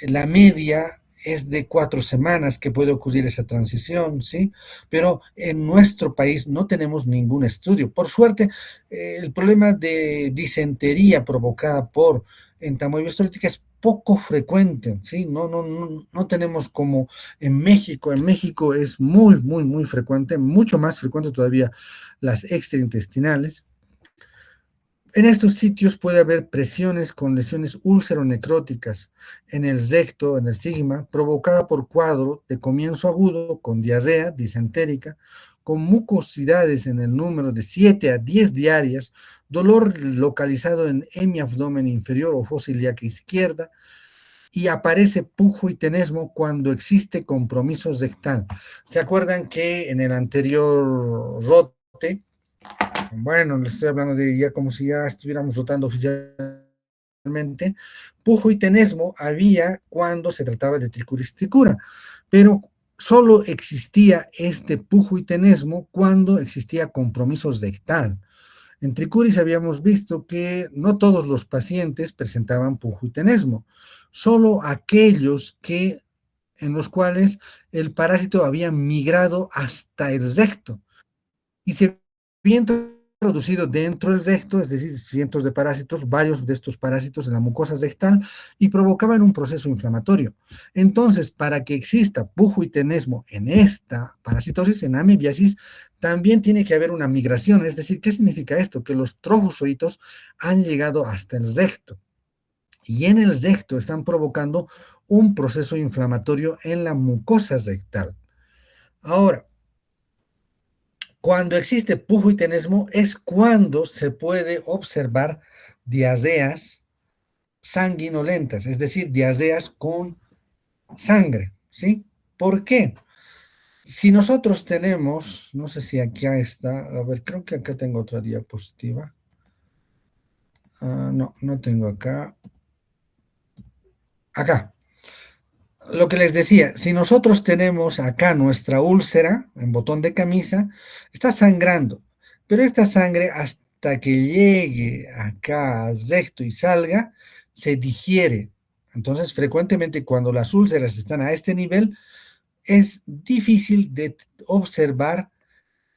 la media es de 4 semanas que puede ocurrir esa transición, ¿sí? Pero en nuestro país no tenemos ningún estudio. Por suerte, el problema de disentería provocada por entamoeba histolítica es poco frecuente, ¿sí? No tenemos como en México. En México es muy, muy, muy frecuente, mucho más frecuente todavía las extraintestinales. En estos sitios puede haber presiones con lesiones úlceronecróticas en el recto, en el sigma, provocada por cuadro de comienzo agudo con diarrea disentérica, con mucosidades en el número de 7 a 10 diarias, dolor localizado en hemiabdomen inferior o fosa ilíaca izquierda, y aparece pujo y tenesmo cuando existe compromiso rectal. ¿Se acuerdan que en el anterior rote, bueno, les estoy hablando de ya como si ya estuviéramos rotando oficialmente, pujo y tenesmo había cuando se trataba de tricuris tricura, pero solo existía este pujo y tenesmo cuando existía compromiso rectal. En tricuris habíamos visto que no todos los pacientes presentaban pujo y tenesmo, solo aquellos que en los cuales el parásito había migrado hasta el recto y se había introducido dentro del recto, es decir, cientos de parásitos, varios de estos parásitos en la mucosa rectal y provocaban un proceso inflamatorio. Entonces, para que exista pujo y tenesmo en esta parasitosis, en amebiasis, también tiene que haber una migración. Es decir, ¿qué significa esto? Que los trofozoitos han llegado hasta el recto y en el recto están provocando un proceso inflamatorio en la mucosa rectal. Ahora, cuando existe pujo y tenesmo es cuando se puede observar diarreas sanguinolentas, es decir, diarreas con sangre, ¿sí? ¿Por qué? Si nosotros tenemos, no sé si aquí está, a ver, creo que acá tengo otra diapositiva. No, no tengo acá. Acá. Lo que les decía, si nosotros tenemos acá nuestra úlcera en botón de camisa, está sangrando, pero esta sangre hasta que llegue acá al recto y salga, se digiere. Entonces, frecuentemente cuando las úlceras están a este nivel, es difícil de observar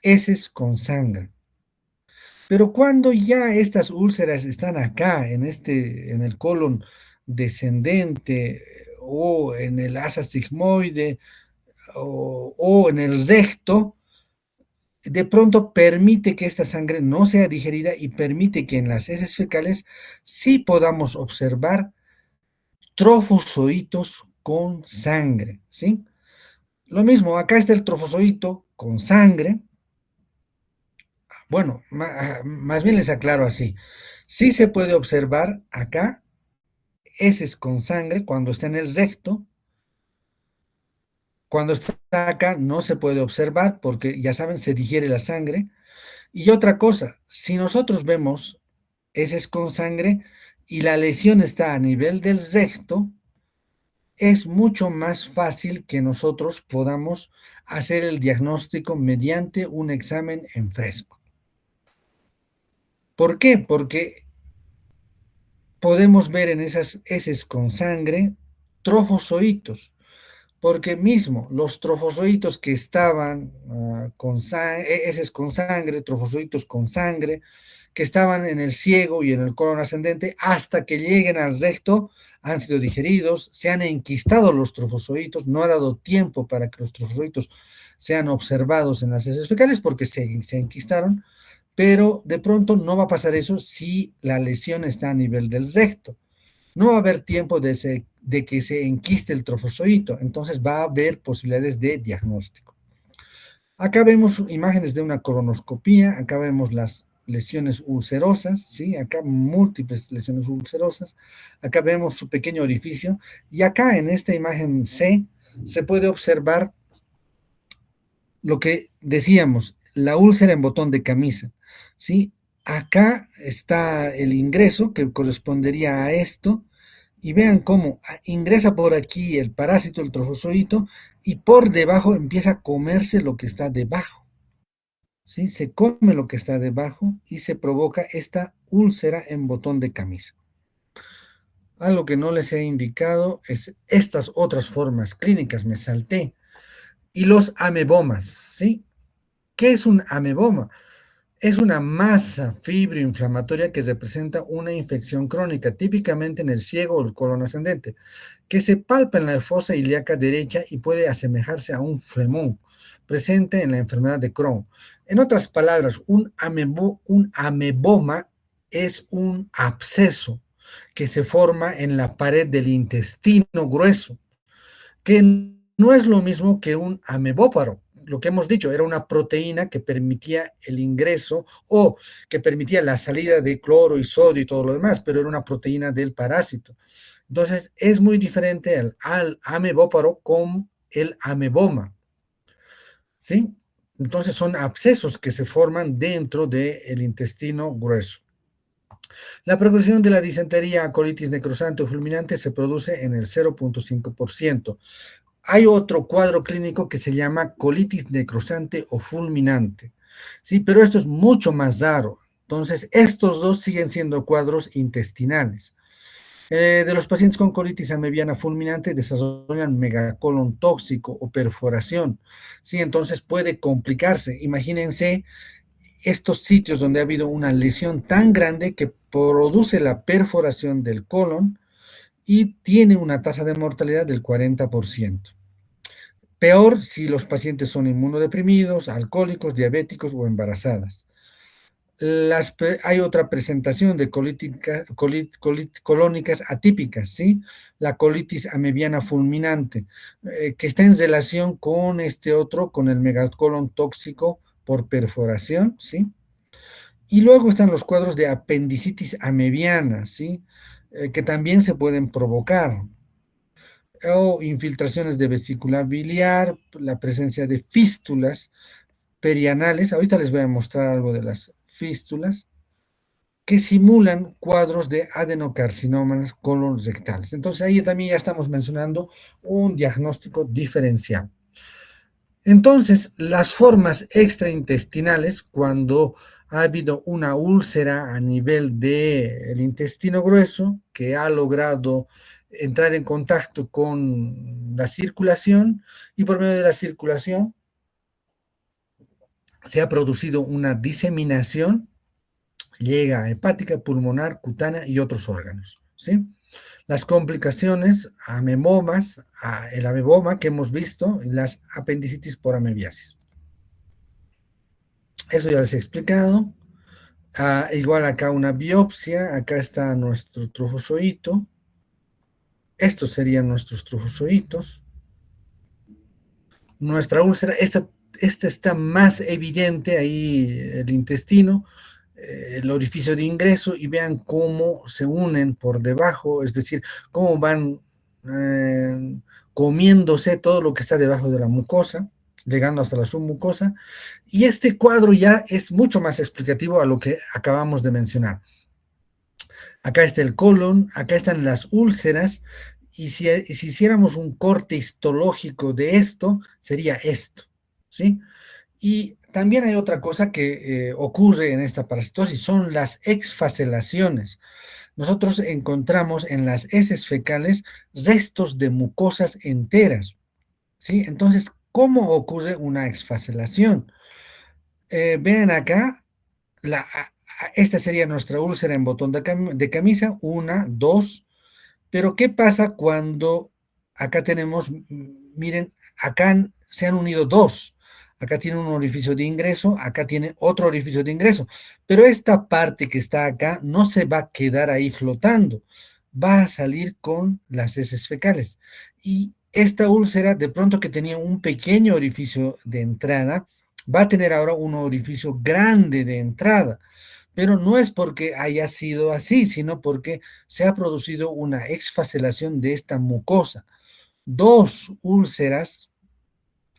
heces con sangre. Pero cuando ya estas úlceras están acá, en el colon descendente o en el asa sigmoide o en el recto, de pronto permite que esta sangre no sea digerida y permite que en las heces fecales sí podamos observar trofozoitos con sangre, ¿sí? Lo mismo, acá está el trofozoito con sangre. Bueno, más bien les aclaro así. Sí se puede observar acá heces con sangre cuando está en el recto. Cuando está acá no se puede observar porque ya saben, se digiere la sangre. Y otra cosa, si nosotros vemos heces con sangre y la lesión está a nivel del recto, es mucho más fácil que nosotros podamos hacer el diagnóstico mediante un examen en fresco. ¿Por qué? Porque podemos ver en esas heces con sangre trofozoitos, porque mismo los trofozoitos que estaban con heces con sangre, trofozoitos con sangre, que estaban en el ciego y en el colon ascendente, hasta que lleguen al recto, han sido digeridos, se han enquistado los trofozoitos, no ha dado tiempo para que los trofozoitos sean observados en las heces fecales porque se enquistaron, pero de pronto no va a pasar eso si la lesión está a nivel del recto. No va a haber tiempo de que se enquiste el trofozoito, entonces va a haber posibilidades de diagnóstico. Acá vemos imágenes de una colonoscopía, acá vemos las lesiones ulcerosas, ¿sí? Acá múltiples lesiones ulcerosas, acá vemos su pequeño orificio, y acá en esta imagen C se puede observar lo que decíamos, la úlcera en botón de camisa, ¿sí? Acá está el ingreso que correspondería a esto, y vean cómo ingresa por aquí el parásito, el trofozoito, y por debajo empieza a comerse lo que está debajo, ¿sí? Se come lo que está debajo y se provoca esta úlcera en botón de camisa. Algo que no les he indicado es estas otras formas clínicas, me salté, y los amebomas, ¿sí? ¿Qué es un ameboma? Es una masa fibroinflamatoria que representa una infección crónica, típicamente en el ciego o el colon ascendente, que se palpa en la fosa ilíaca derecha y puede asemejarse a un flemón presente en la enfermedad de Crohn. En otras palabras, un ameboma es un absceso que se forma en la pared del intestino grueso, que no es lo mismo que un amebóparo. Lo que hemos dicho, era una proteína que permitía el ingreso o que permitía la salida de cloro y sodio y todo lo demás, pero era una proteína del parásito. Entonces, es muy diferente al amebóparo con el ameboma, ¿sí? Entonces, son abscesos que se forman dentro del intestino grueso. La progresión de la disentería a colitis necrosante o fulminante se produce en el 0.5%. Hay otro cuadro clínico que se llama colitis necrosante o fulminante, ¿sí? Pero esto es mucho más raro. Entonces, estos dos siguen siendo cuadros intestinales. De los pacientes con colitis amebiana fulminante desarrollan megacolon tóxico o perforación, ¿sí? Entonces puede complicarse. Imagínense estos sitios donde ha habido una lesión tan grande que produce la perforación del colon y tiene una tasa de mortalidad del 40%. Peor si los pacientes son inmunodeprimidos, alcohólicos, diabéticos o embarazadas. Hay otra presentación de colónicas atípicas, ¿sí? La colitis amebiana fulminante, que está en relación con este otro, con el megacolon tóxico por perforación, ¿sí? Y luego están los cuadros de apendicitis amebiana, ¿sí? Que también se pueden provocar, o infiltraciones de vesícula biliar, la presencia de fístulas perianales. Ahorita les voy a mostrar algo de las fístulas que simulan cuadros de adenocarcinomas colorectales. Entonces ahí también ya estamos mencionando un diagnóstico diferencial. Entonces, las formas extraintestinales, cuando ha habido una úlcera a nivel del intestino grueso que ha logrado entrar en contacto con la circulación y por medio de la circulación se ha producido una diseminación, llega a hepática, pulmonar, cutánea y otros órganos, ¿sí? Las complicaciones, amemomas, el ameboma que hemos visto, y las apendicitis por amebiasis. Eso ya les he explicado. Igual acá una biopsia, acá está nuestro trofozoito. Estos serían nuestros trofozoitos. Nuestra úlcera, esta está más evidente ahí, el intestino, el orificio de ingreso, y vean cómo se unen por debajo, es decir, cómo van comiéndose todo lo que está debajo de la mucosa, llegando hasta la submucosa. Y este cuadro ya es mucho más explicativo a lo que acabamos de mencionar. Acá está el colon, acá están las úlceras, y si hiciéramos un corte histológico de esto, sería esto, ¿sí? Y también hay otra cosa que ocurre en esta parasitosis, son las exfaselaciones. Nosotros encontramos en las heces fecales restos de mucosas enteras, ¿sí? Entonces, ¿cómo ocurre una exfaselación? Vean acá, esta sería nuestra úlcera en botón de camisa, una, dos, pero ¿qué pasa cuando acá tenemos, miren, acá se han unido dos? Acá tiene un orificio de ingreso, acá tiene otro orificio de ingreso, pero esta parte que está acá no se va a quedar ahí flotando, va a salir con las heces fecales. Y esta úlcera, de pronto que tenía un pequeño orificio de entrada, va a tener ahora un orificio grande de entrada, pero no es porque haya sido así, sino porque se ha producido una exfaselación de esta mucosa. Dos úlceras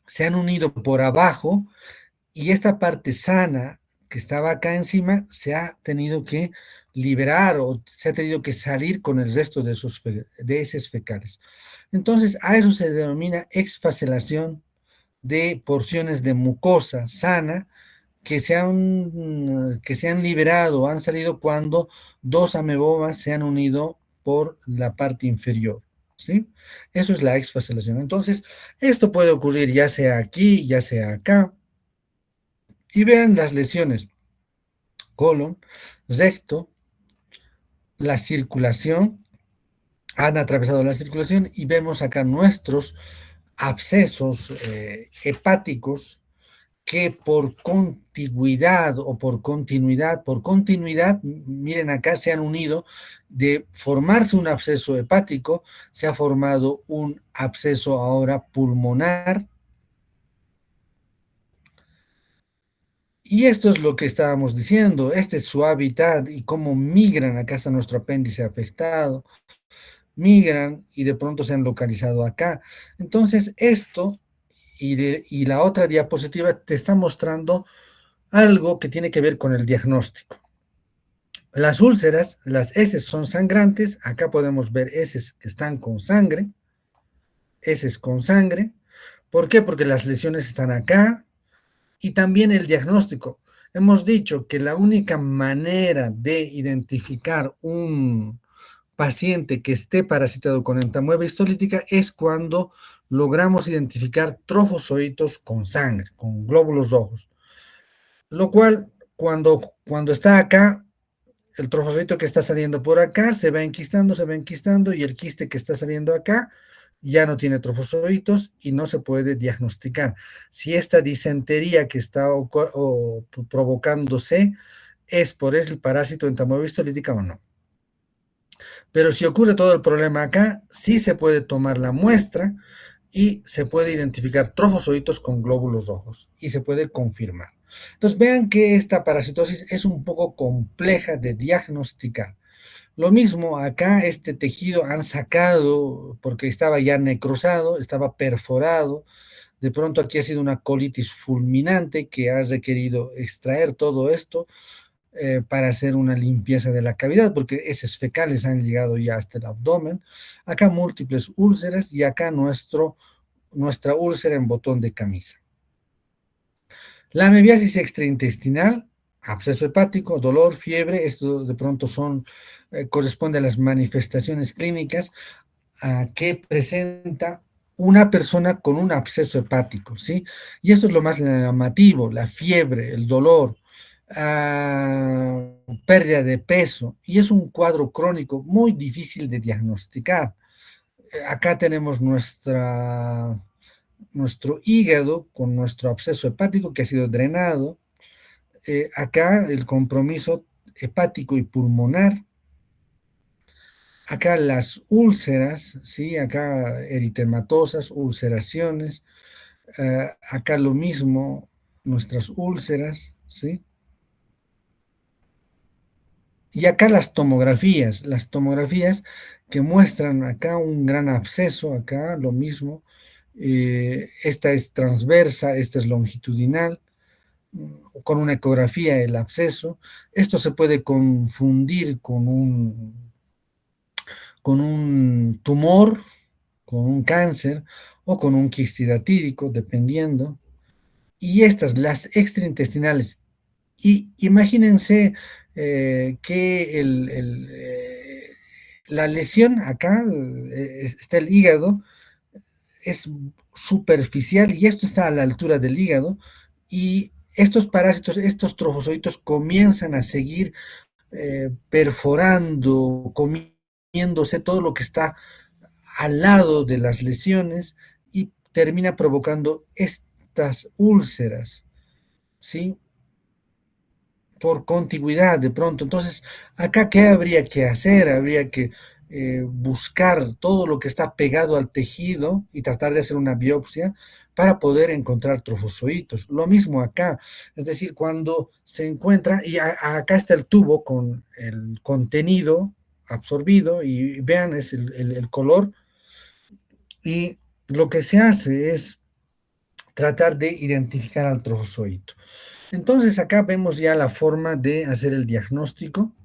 se han unido por abajo y esta parte sana que estaba acá encima se ha tenido que liberar o se ha tenido que salir con el resto de heces fecales. Entonces, a eso se denomina exfaselación de porciones de mucosa sana que se han liberado, han salido cuando dos amebomas se han unido por la parte inferior, ¿sí? Eso es la exfaselación. Entonces, esto puede ocurrir ya sea aquí, ya sea acá. Y vean las lesiones: colon, recto, la circulación, han atravesado la circulación y vemos acá nuestros abscesos hepáticos que por contigüidad o por continuidad, miren acá se han unido, de formarse un absceso hepático, se ha formado un absceso ahora pulmonar. Y esto es lo que estábamos diciendo, este es su hábitat y cómo migran, acá está nuestro apéndice afectado, migran y de pronto se han localizado acá. Entonces esto y la otra diapositiva te está mostrando algo que tiene que ver con el diagnóstico. Las úlceras, las heces son sangrantes, acá podemos ver heces que están con sangre, heces con sangre. ¿Por qué? Porque las lesiones están acá y también el diagnóstico. Hemos dicho que la única manera de identificar un paciente que esté parasitado con entamueba histolítica es cuando logramos identificar trofozoitos con sangre, con glóbulos rojos. Lo cual, cuando está acá, el trofozoito que está saliendo por acá se va enquistando y el quiste que está saliendo acá ya no tiene trofozoitos y no se puede diagnosticar si esta disentería que está provocándose es por el parásito entamoeba histolítica o no. Pero si ocurre todo el problema acá, sí se puede tomar la muestra y se puede identificar trofozoitos con glóbulos rojos y se puede confirmar. Entonces vean que esta parasitosis es un poco compleja de diagnosticar. Lo mismo acá, este tejido han sacado porque estaba ya necrosado, estaba perforado. De pronto aquí ha sido una colitis fulminante que ha requerido extraer todo esto para hacer una limpieza de la cavidad, porque heces fecales han llegado ya hasta el abdomen. Acá múltiples úlceras y acá nuestra úlcera en botón de camisa. La amebiasis extraintestinal, absceso hepático, dolor, fiebre, esto de pronto corresponde a las manifestaciones clínicas que presenta una persona con un absceso hepático, ¿sí? Y esto es lo más llamativo, la fiebre, el dolor, pérdida de peso, y es un cuadro crónico muy difícil de diagnosticar. Acá tenemos nuestro hígado con nuestro absceso hepático que ha sido drenado. Acá el compromiso hepático y pulmonar. Acá las úlceras, ¿sí? Acá eritematosas, ulceraciones. Acá lo mismo, nuestras úlceras, ¿sí? Y acá las tomografías que muestran acá un gran absceso, acá lo mismo. Esta es transversa, esta es longitudinal, con una ecografía el absceso. Esto se puede confundir con un tumor, con un cáncer o con un quiste hidatídico, dependiendo. Y estas, las extraintestinales, y imagínense que la lesión acá, está el hígado, es superficial y esto está a la altura del hígado y estos parásitos, estos trofozoitos comienzan a seguir perforando, comiéndose todo lo que está al lado de las lesiones y termina provocando estas úlceras, ¿sí? Por contigüidad de pronto. Entonces, acá, ¿qué habría que hacer? Habría que buscar todo lo que está pegado al tejido y tratar de hacer una biopsia para poder encontrar trofozoitos. Lo mismo acá, es decir, cuando se encuentra, y acá está el tubo con el contenido absorbido, y vean, es el color, y lo que se hace es tratar de identificar al trofozoito. Entonces acá vemos ya la forma de hacer el diagnóstico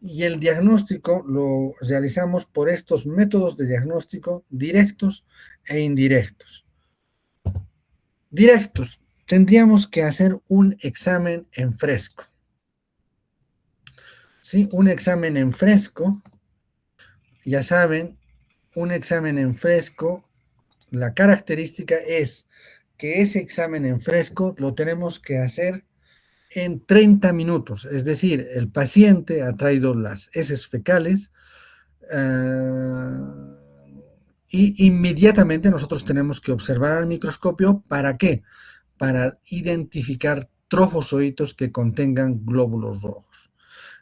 y el diagnóstico lo realizamos por estos métodos de diagnóstico directos e indirectos. Directos, tendríamos que hacer un examen en fresco. ¿Sí? Un examen en fresco, ya saben, un examen en fresco, la característica es que ese examen en fresco lo tenemos que hacer en 30 minutos, es decir, el paciente ha traído las heces fecales y inmediatamente nosotros tenemos que observar al microscopio. ¿Para qué? para identificar trofozoitos que contengan glóbulos rojos.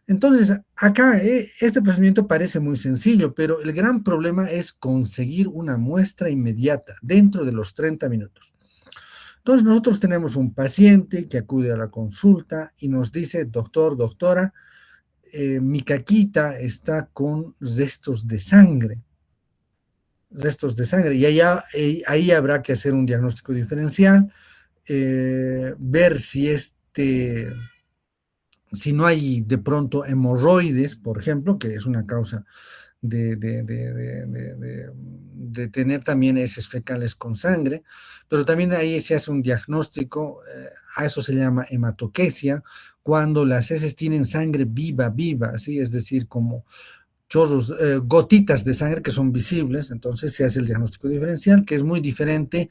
Entonces, acá este procedimiento parece muy sencillo, pero el gran problema es conseguir una muestra inmediata dentro de los 30 minutos. Entonces, nosotros tenemos un paciente que acude a la consulta y nos dice, doctor, doctora, mi caquita está con restos de sangre. Restos de sangre. Y ahí habrá que hacer un diagnóstico diferencial, ver si no hay de pronto hemorroides, por ejemplo, que es una causa de tener también heces fecales con sangre, pero también ahí se hace un diagnóstico, a eso se llama hematoquesia, cuando las heces tienen sangre viva, viva, ¿sí? Es decir, como chorros, gotitas de sangre que son visibles, entonces se hace el diagnóstico diferencial, que es muy diferente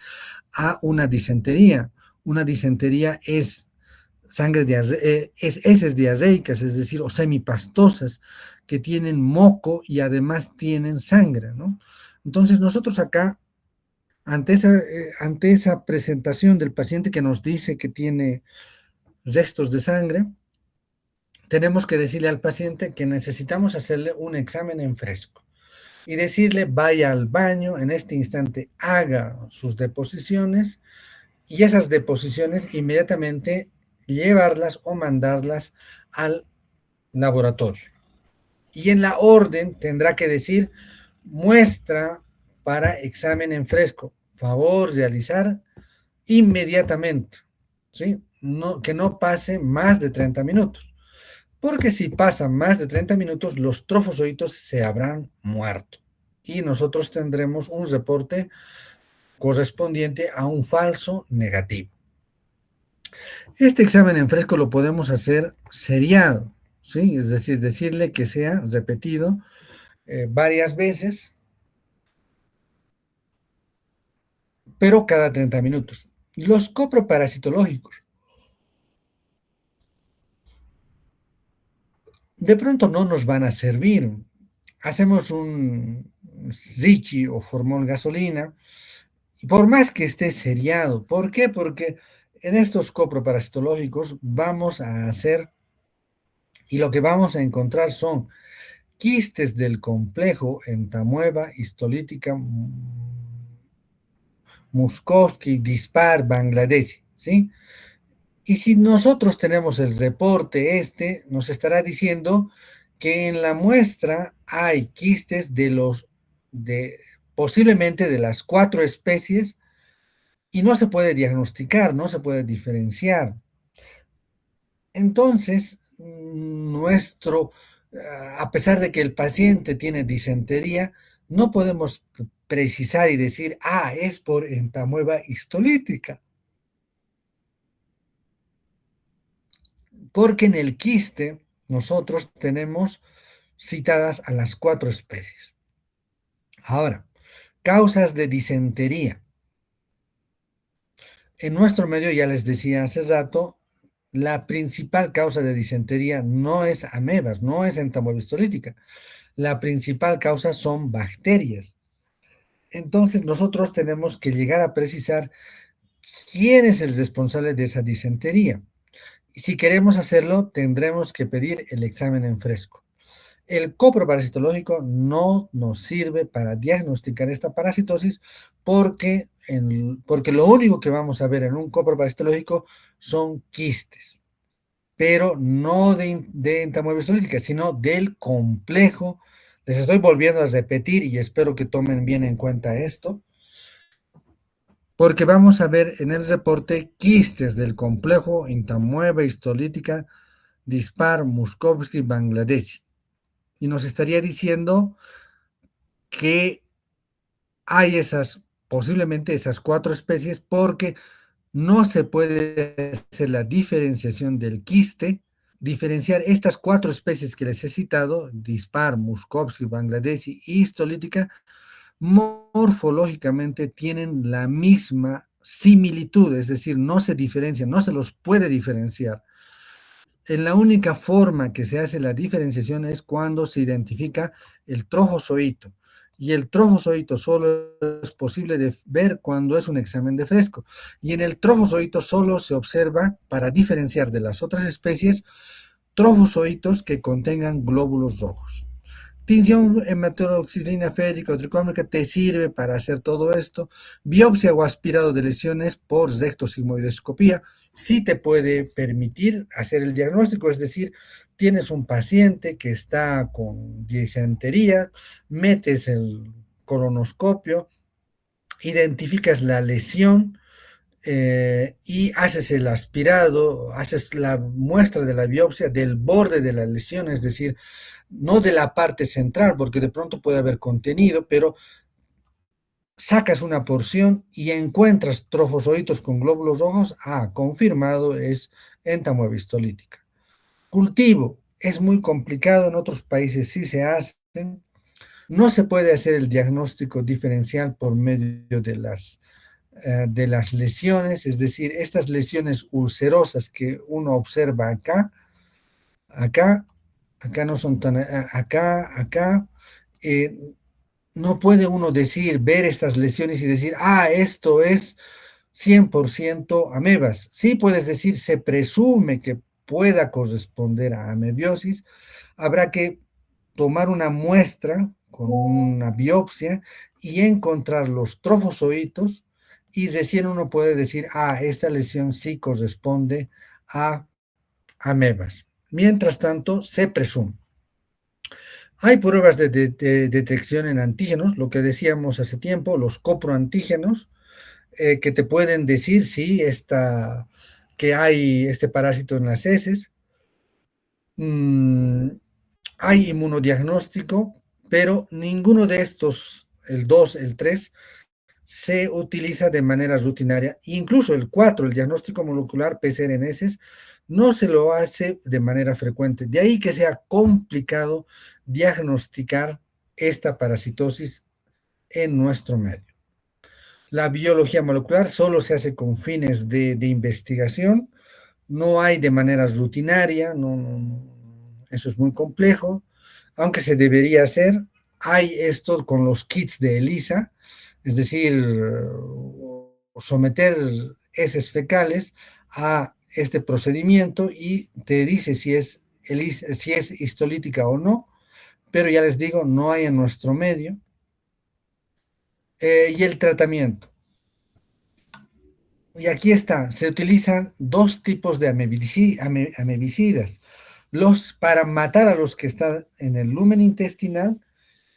a una disentería. Una disentería es es heces diarreicas, es decir, o semipastosas, que tienen moco y además tienen sangre, ¿no? Entonces nosotros acá, ante esa presentación del paciente que nos dice que tiene restos de sangre, tenemos que decirle al paciente que necesitamos hacerle un examen en fresco y decirle, vaya al baño, en este instante haga sus deposiciones y esas deposiciones inmediatamente llevarlas o mandarlas al laboratorio. Y en la orden tendrá que decir muestra para examen en fresco, favor realizar inmediatamente, ¿sí? No, que no pase más de 30 minutos, porque si pasa más de 30 minutos los trofozoitos se habrán muerto y nosotros tendremos un reporte correspondiente a un falso negativo. Este examen en fresco lo podemos hacer seriado, ¿sí? Es decir, decirle que sea repetido varias veces, pero cada 30 minutos. Los coproparasitológicos, de pronto no nos van a servir. Hacemos un Zichi o formol gasolina, y por más que esté seriado. ¿Por qué? Porque en estos coproparasitológicos vamos a hacer, y lo que vamos a encontrar son quistes del complejo entamueva histolítica Muskovsky dispar Bangladesh, ¿sí? Y si nosotros tenemos el reporte nos estará diciendo que en la muestra hay quistes posiblemente de las 4 especies y no se puede diagnosticar, no se puede diferenciar. Entonces, a pesar de que el paciente tiene disentería, no podemos precisar y decir, es por entamueba histolítica. Porque en el quiste nosotros tenemos citadas a las 4 especies. Ahora, causas de disentería. En nuestro medio, ya les decía hace rato, la principal causa de disentería no es amebas, no es entamueba histolítica. La principal causa son bacterias. Entonces nosotros tenemos que llegar a precisar quién es el responsable de esa disentería. Y si queremos hacerlo, tendremos que pedir el examen en fresco. El coproparasitológico no nos sirve para diagnosticar esta parasitosis porque lo único que vamos a ver en un coproparasitológico son quistes, pero no de entamueba histolítica, sino del complejo. Les estoy volviendo a repetir y espero que tomen bien en cuenta esto, porque vamos a ver en el reporte quistes del complejo entamueba histolítica dispar Muskovsky Bangladesh. Y nos estaría diciendo que hay posiblemente esas 4 especies, porque no se puede hacer la diferenciación del quiste, diferenciar estas 4 especies que les he citado, dispar, Muskovsky, Bangladesh y histolítica, morfológicamente tienen la misma similitud, es decir, no se diferencian, no se los puede diferenciar. En la única forma que se hace la diferenciación es cuando se identifica el trofozoito. y el trofozoito solo es posible de ver cuando es un examen de fresco. Y en el trofozoito solo se observa, para diferenciar de las otras especies, trofozoitos que contengan glóbulos rojos. Tinción hematoxilina férica o tricómica te sirve para hacer todo esto. Biopsia o aspirado de lesiones por rectosigmoidoscopía sí te puede permitir hacer el diagnóstico, es decir, tienes un paciente que está con disentería, metes el colonoscopio, identificas la lesión, y haces el aspirado, haces la muestra de la biopsia del borde de la lesión, es decir, no de la parte central, porque de pronto puede haber contenido, pero sacas una porción y encuentras trofozoitos con glóbulos rojos, confirmado, es entamoeba histolítica. Cultivo, es muy complicado, en otros países sí se hacen, no se puede hacer el diagnóstico diferencial por medio de las lesiones, es decir, estas lesiones ulcerosas que uno observa acá, acá no son tan, acá, eh, no puede uno decir, ver estas lesiones y decir, esto es 100% amebas. Sí puedes decir, se presume que pueda corresponder a amebiosis. Habrá que tomar una muestra con una biopsia y encontrar los trofozoitos y recién uno puede decir, esta lesión sí corresponde a amebas. Mientras tanto, se presume. Hay pruebas de detección en antígenos, lo que decíamos hace tiempo, los coproantígenos, que te pueden decir si que hay este parásito en las heces. Hay inmunodiagnóstico, pero ninguno de estos, el 2, el 3, se utiliza de manera rutinaria. Incluso el 4, el diagnóstico molecular PCR en heces, no se lo hace de manera frecuente. De ahí que sea complicado diagnosticar esta parasitosis en nuestro medio. La biología molecular solo se hace con fines de investigación, no hay de manera rutinaria, eso es muy complejo, aunque se debería hacer. Hay esto con los kits de ELISA, es decir, someter heces fecales a este procedimiento y te dice si si es histolítica o no, pero ya les digo, no hay en nuestro medio. Y el tratamiento. Y aquí está, se utilizan dos tipos de amebicidas, para matar a los que están en el lumen intestinal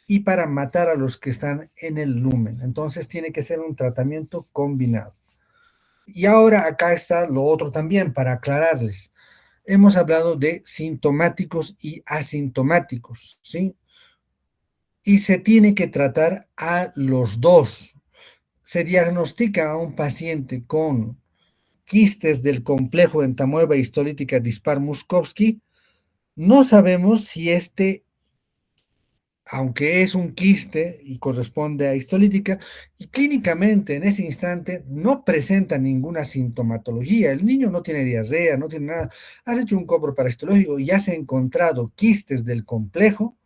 y para matar a los que están en el lumen. Entonces tiene que ser un tratamiento combinado. Y ahora acá está lo otro también para aclararles. Hemos hablado de sintomáticos y asintomáticos, ¿sí? Y se tiene que tratar a los dos. Se diagnostica a un paciente con quistes del complejo entamoeba histolítica dispar-Muskowski. No sabemos si aunque es un quiste y corresponde a histolítica, y clínicamente en ese instante no presenta ninguna sintomatología. El niño no tiene diarrea, no tiene nada. Has hecho un copro parahistológico y has encontrado quistes del complejo.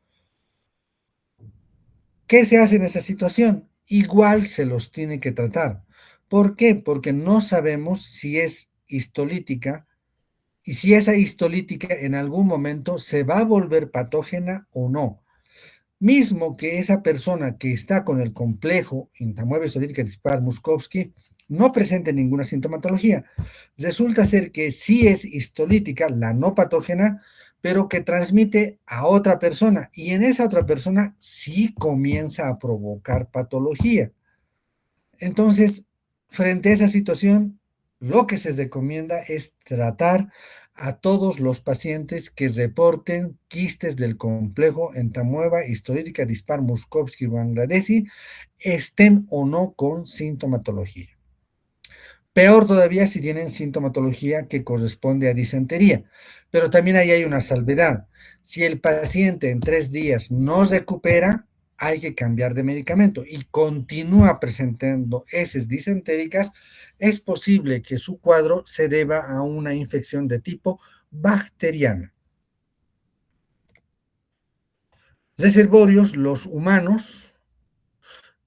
¿Qué se hace en esa situación? Igual se los tiene que tratar. ¿Por qué? Porque no sabemos si es histolítica y si esa histolítica en algún momento se va a volver patógena o no. Mismo que esa persona que está con el complejo entamoeba histolítica dispar-Muskowski no presente ninguna sintomatología. Resulta ser que sí es histolítica, la no patógena, pero que transmite a otra persona y en esa otra persona sí comienza a provocar patología. Entonces, frente a esa situación, lo que se recomienda es tratar a todos los pacientes que reporten quistes del complejo entamoeba histolítica dispar-Muskowski-Bangladeshi, estén o no con sintomatología. Peor todavía si tienen sintomatología que corresponde a disentería. Pero también ahí hay una salvedad. Si el paciente en 3 días no recupera, hay que cambiar de medicamento y continúa presentando heces disentéricas, es posible que su cuadro se deba a una infección de tipo bacteriana. Reservorios, los humanos,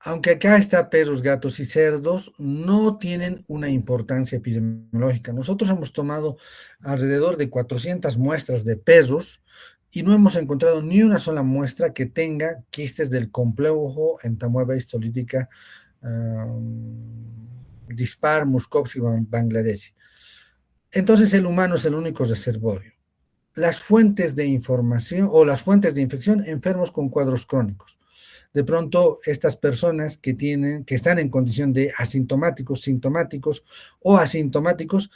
Aunque acá está perros, gatos y cerdos, no tienen una importancia epidemiológica. Nosotros hemos tomado alrededor de 400 muestras de perros y no hemos encontrado ni una sola muestra que tenga quistes del complejo entamoeba histolítica dispar Muscovy Bangladesh. Entonces el humano es el único reservorio. Las fuentes de información o las fuentes de infección, enfermos con cuadros crónicos. De pronto, estas personas que están en condición de asintomáticos, sintomáticos o asintomáticos,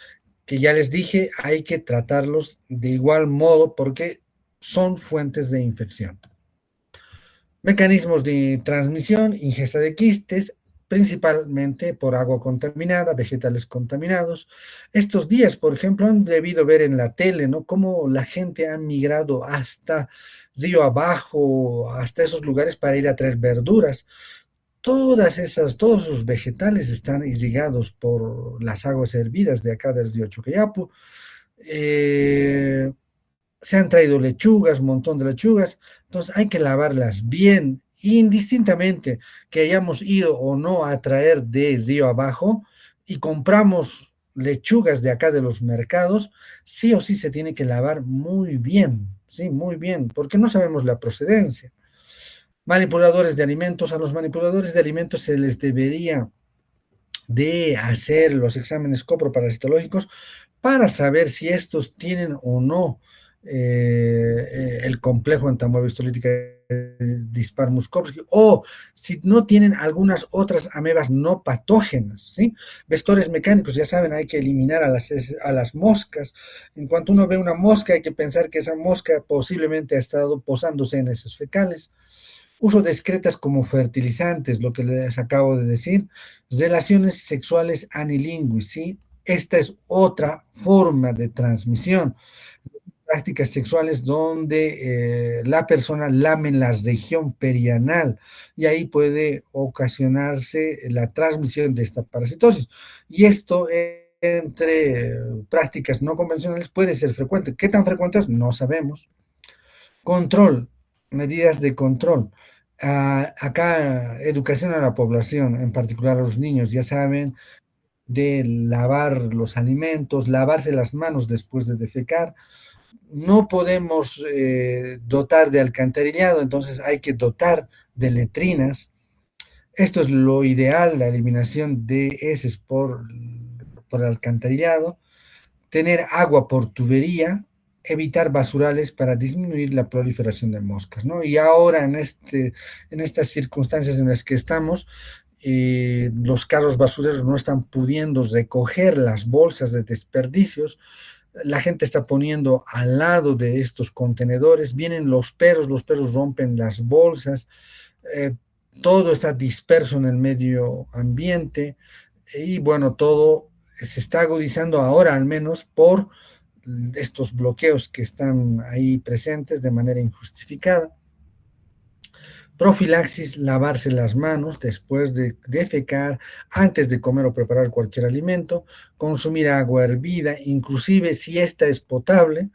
que ya les dije, hay que tratarlos de igual modo porque son fuentes de infección. Mecanismos de transmisión, ingesta de quistes, principalmente por agua contaminada, vegetales contaminados. Estos días, por ejemplo, han debido ver en la tele, ¿no? Cómo la gente ha migrado hasta río abajo, hasta esos lugares para ir a traer verduras. Todos esos vegetales están irrigados por las aguas hervidas de acá del río Choqueyapu. Eh, Se han traído lechugas, un montón de lechugas, entonces hay que lavarlas bien, indistintamente que hayamos ido o no a traer de río abajo y compramos lechugas de acá de los mercados, sí o sí se tiene que lavar muy bien, sí, muy bien, porque no sabemos la procedencia. Manipuladores de alimentos, a los manipuladores de alimentos se les debería de hacer los exámenes coproparasitológicos para saber si estos tienen o no el complejo entamoeba-histolítica dispar Muscovy o si no tienen algunas otras amebas no patógenas, ¿sí? Vectores mecánicos, ya saben, hay que eliminar a las moscas. En cuanto uno ve una mosca, hay que pensar que esa mosca posiblemente ha estado posándose en esos fecales. Uso de excretas como fertilizantes, lo que les acabo de decir. Relaciones sexuales anilingües, ¿sí? Esta es otra forma de transmisión. Prácticas sexuales donde la persona lame la región perianal y ahí puede ocasionarse la transmisión de esta parasitosis. Y esto entre prácticas no convencionales puede ser frecuente. ¿Qué tan frecuentes? No sabemos. Control, medidas de control. Acá, educación a la población, en particular a los niños, ya saben, de lavar los alimentos, lavarse las manos después de defecar. No podemos dotar de alcantarillado, entonces hay que dotar de letrinas. Esto es lo ideal, la eliminación de heces por alcantarillado, tener agua por tubería, evitar basurales para disminuir la proliferación de moscas, ¿no? Y ahora en estas circunstancias en las que estamos, los carros basureros no están pudiendo recoger las bolsas de desperdicios, la gente está poniendo al lado de estos contenedores, vienen los perros rompen las bolsas, eh, todo está disperso en el medio ambiente y bueno, todo se está agudizando ahora al menos por estos bloqueos que están ahí presentes de manera injustificada. Profilaxis, lavarse las manos después de defecar, antes de comer o preparar cualquier alimento, consumir agua hervida, inclusive si esta es potable,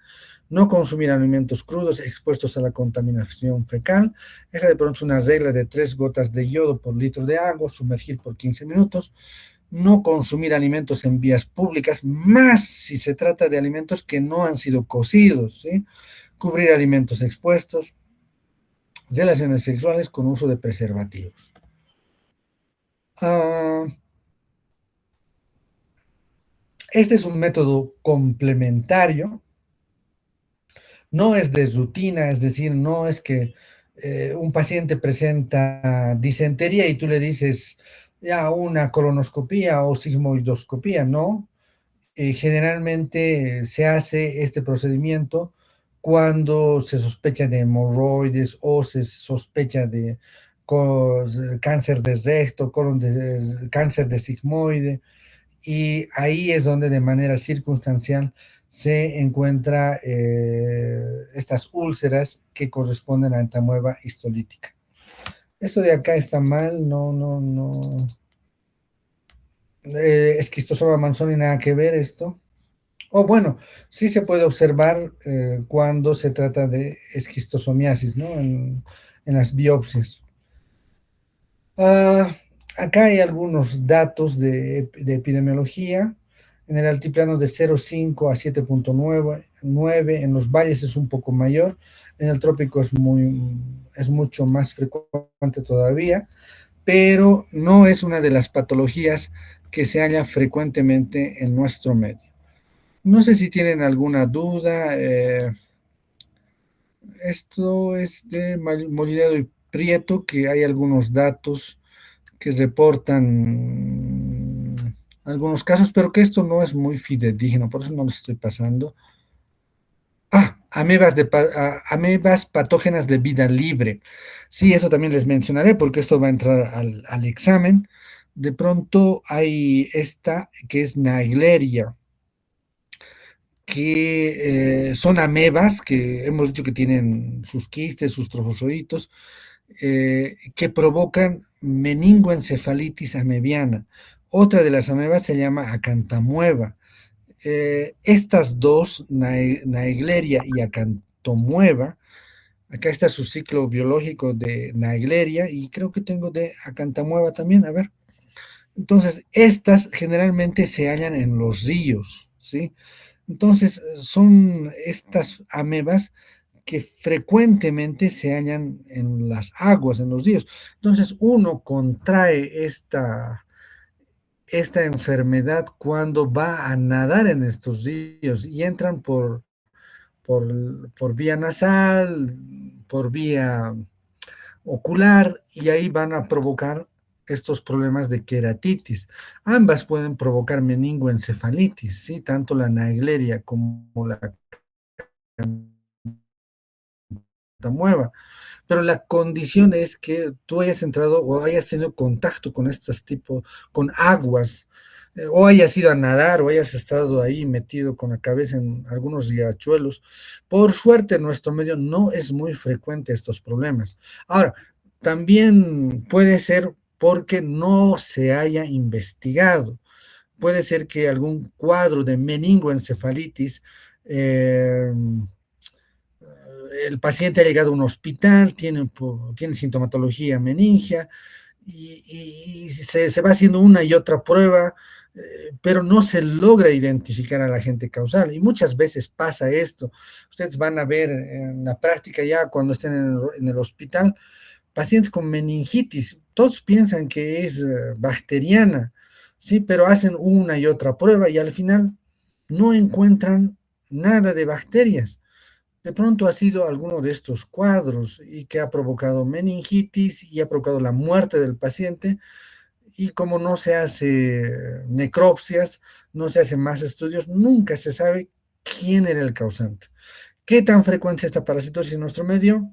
no consumir alimentos crudos expuestos a la contaminación fecal. Esa de pronto es una regla de 3 gotas de yodo por litro de agua, sumergir por 15 minutos. No consumir alimentos en vías públicas, más si se trata de alimentos que no han sido cocidos, ¿sí? Cubrir alimentos expuestos, relaciones sexuales con uso de preservativos. Ah, este es un método complementario, no es de rutina, es decir, no es que un paciente presenta disentería y tú le dices ya una colonoscopía o sigmoidoscopía, no. Generalmente se hace este procedimiento cuando se sospecha de hemorroides o se sospecha de cáncer de recto, cáncer de sigmoide, y ahí es donde de manera circunstancial se encuentra estas úlceras que corresponden a entamueba histolítica. Esto de acá está mal, no. Esquistosoma manzoni, nada que ver esto. O bueno, sí se puede observar cuando se trata de esquistosomiasis, ¿no? En las biopsias. Ah, acá hay algunos datos de epidemiología. En el altiplano de 0,5 a 7,9, en los valles es un poco mayor, en el trópico es mucho más frecuente todavía, pero no es una de las patologías que se halla frecuentemente en nuestro medio. No sé si tienen alguna duda. Esto es de Molinero y Prieto, que hay algunos datos que reportan algunos casos, pero que esto no es muy fidedigno, por eso no les estoy pasando. Amebas patógenas de vida libre. Sí, eso también les mencionaré porque esto va a entrar al examen. De pronto hay esta que es Naegleria, que son amebas que hemos dicho que tienen sus quistes, sus trofozoitos, que provocan meningoencefalitis amebiana. Otra de las amebas se llama acantamueva. Estas dos, Naegleria y acantomueva, acá está su ciclo biológico de Naegleria y creo que tengo de acantamueva también, a ver. Entonces, estas generalmente se hallan en los ríos, ¿sí? Entonces, son estas amebas que frecuentemente se hallan en las aguas, en los ríos. Entonces, uno contrae esta enfermedad cuando va a nadar en estos ríos y entran por vía nasal, por vía ocular, y ahí van a provocar estos problemas de queratitis. Ambas pueden provocar meningoencefalitis, ¿sí? Tanto la naegleria como la mueva. Pero la condición es que tú hayas entrado o hayas tenido contacto con estos tipos, con aguas, o hayas ido a nadar o hayas estado ahí metido con la cabeza en algunos riachuelos. Por suerte, en nuestro medio no es muy frecuente estos problemas. Ahora, también puede ser porque no se haya investigado. Puede ser que algún cuadro de meningoencefalitis eh, el paciente ha llegado a un hospital, tiene sintomatología meningia y se va haciendo una y otra prueba, pero no se logra identificar al agente causal. Y muchas veces pasa esto. Ustedes van a ver en la práctica ya cuando estén en el hospital, pacientes con meningitis, todos piensan que es bacteriana, ¿sí? Pero hacen una y otra prueba y al final no encuentran nada de bacterias. De pronto ha sido alguno de estos cuadros y que ha provocado meningitis y ha provocado la muerte del paciente. Y como no se hace necropsias, no se hacen más estudios, nunca se sabe quién era el causante. ¿Qué tan frecuente es esta parasitosis en nuestro medio?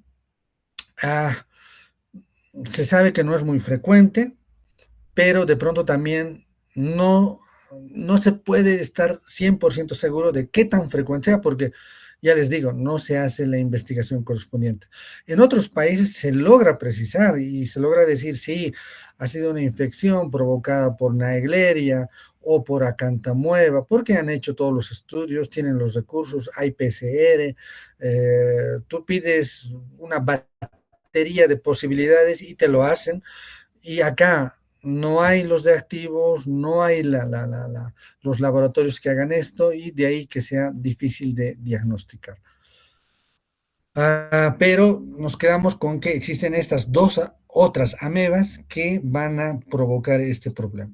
Ah, se sabe que no es muy frecuente, pero de pronto también no se puede estar 100% seguro de qué tan frecuente sea, porque ya les digo, no se hace la investigación correspondiente. En otros países se logra precisar y se logra decir, sí, ha sido una infección provocada por Naegleria o por acantamueva, porque han hecho todos los estudios, tienen los recursos, hay PCR, tú pides una batería de posibilidades y te lo hacen, y acá no hay los reactivos, no hay los laboratorios que hagan esto y de ahí que sea difícil de diagnosticar. Pero nos quedamos con que existen estas dos otras amebas que van a provocar este problema.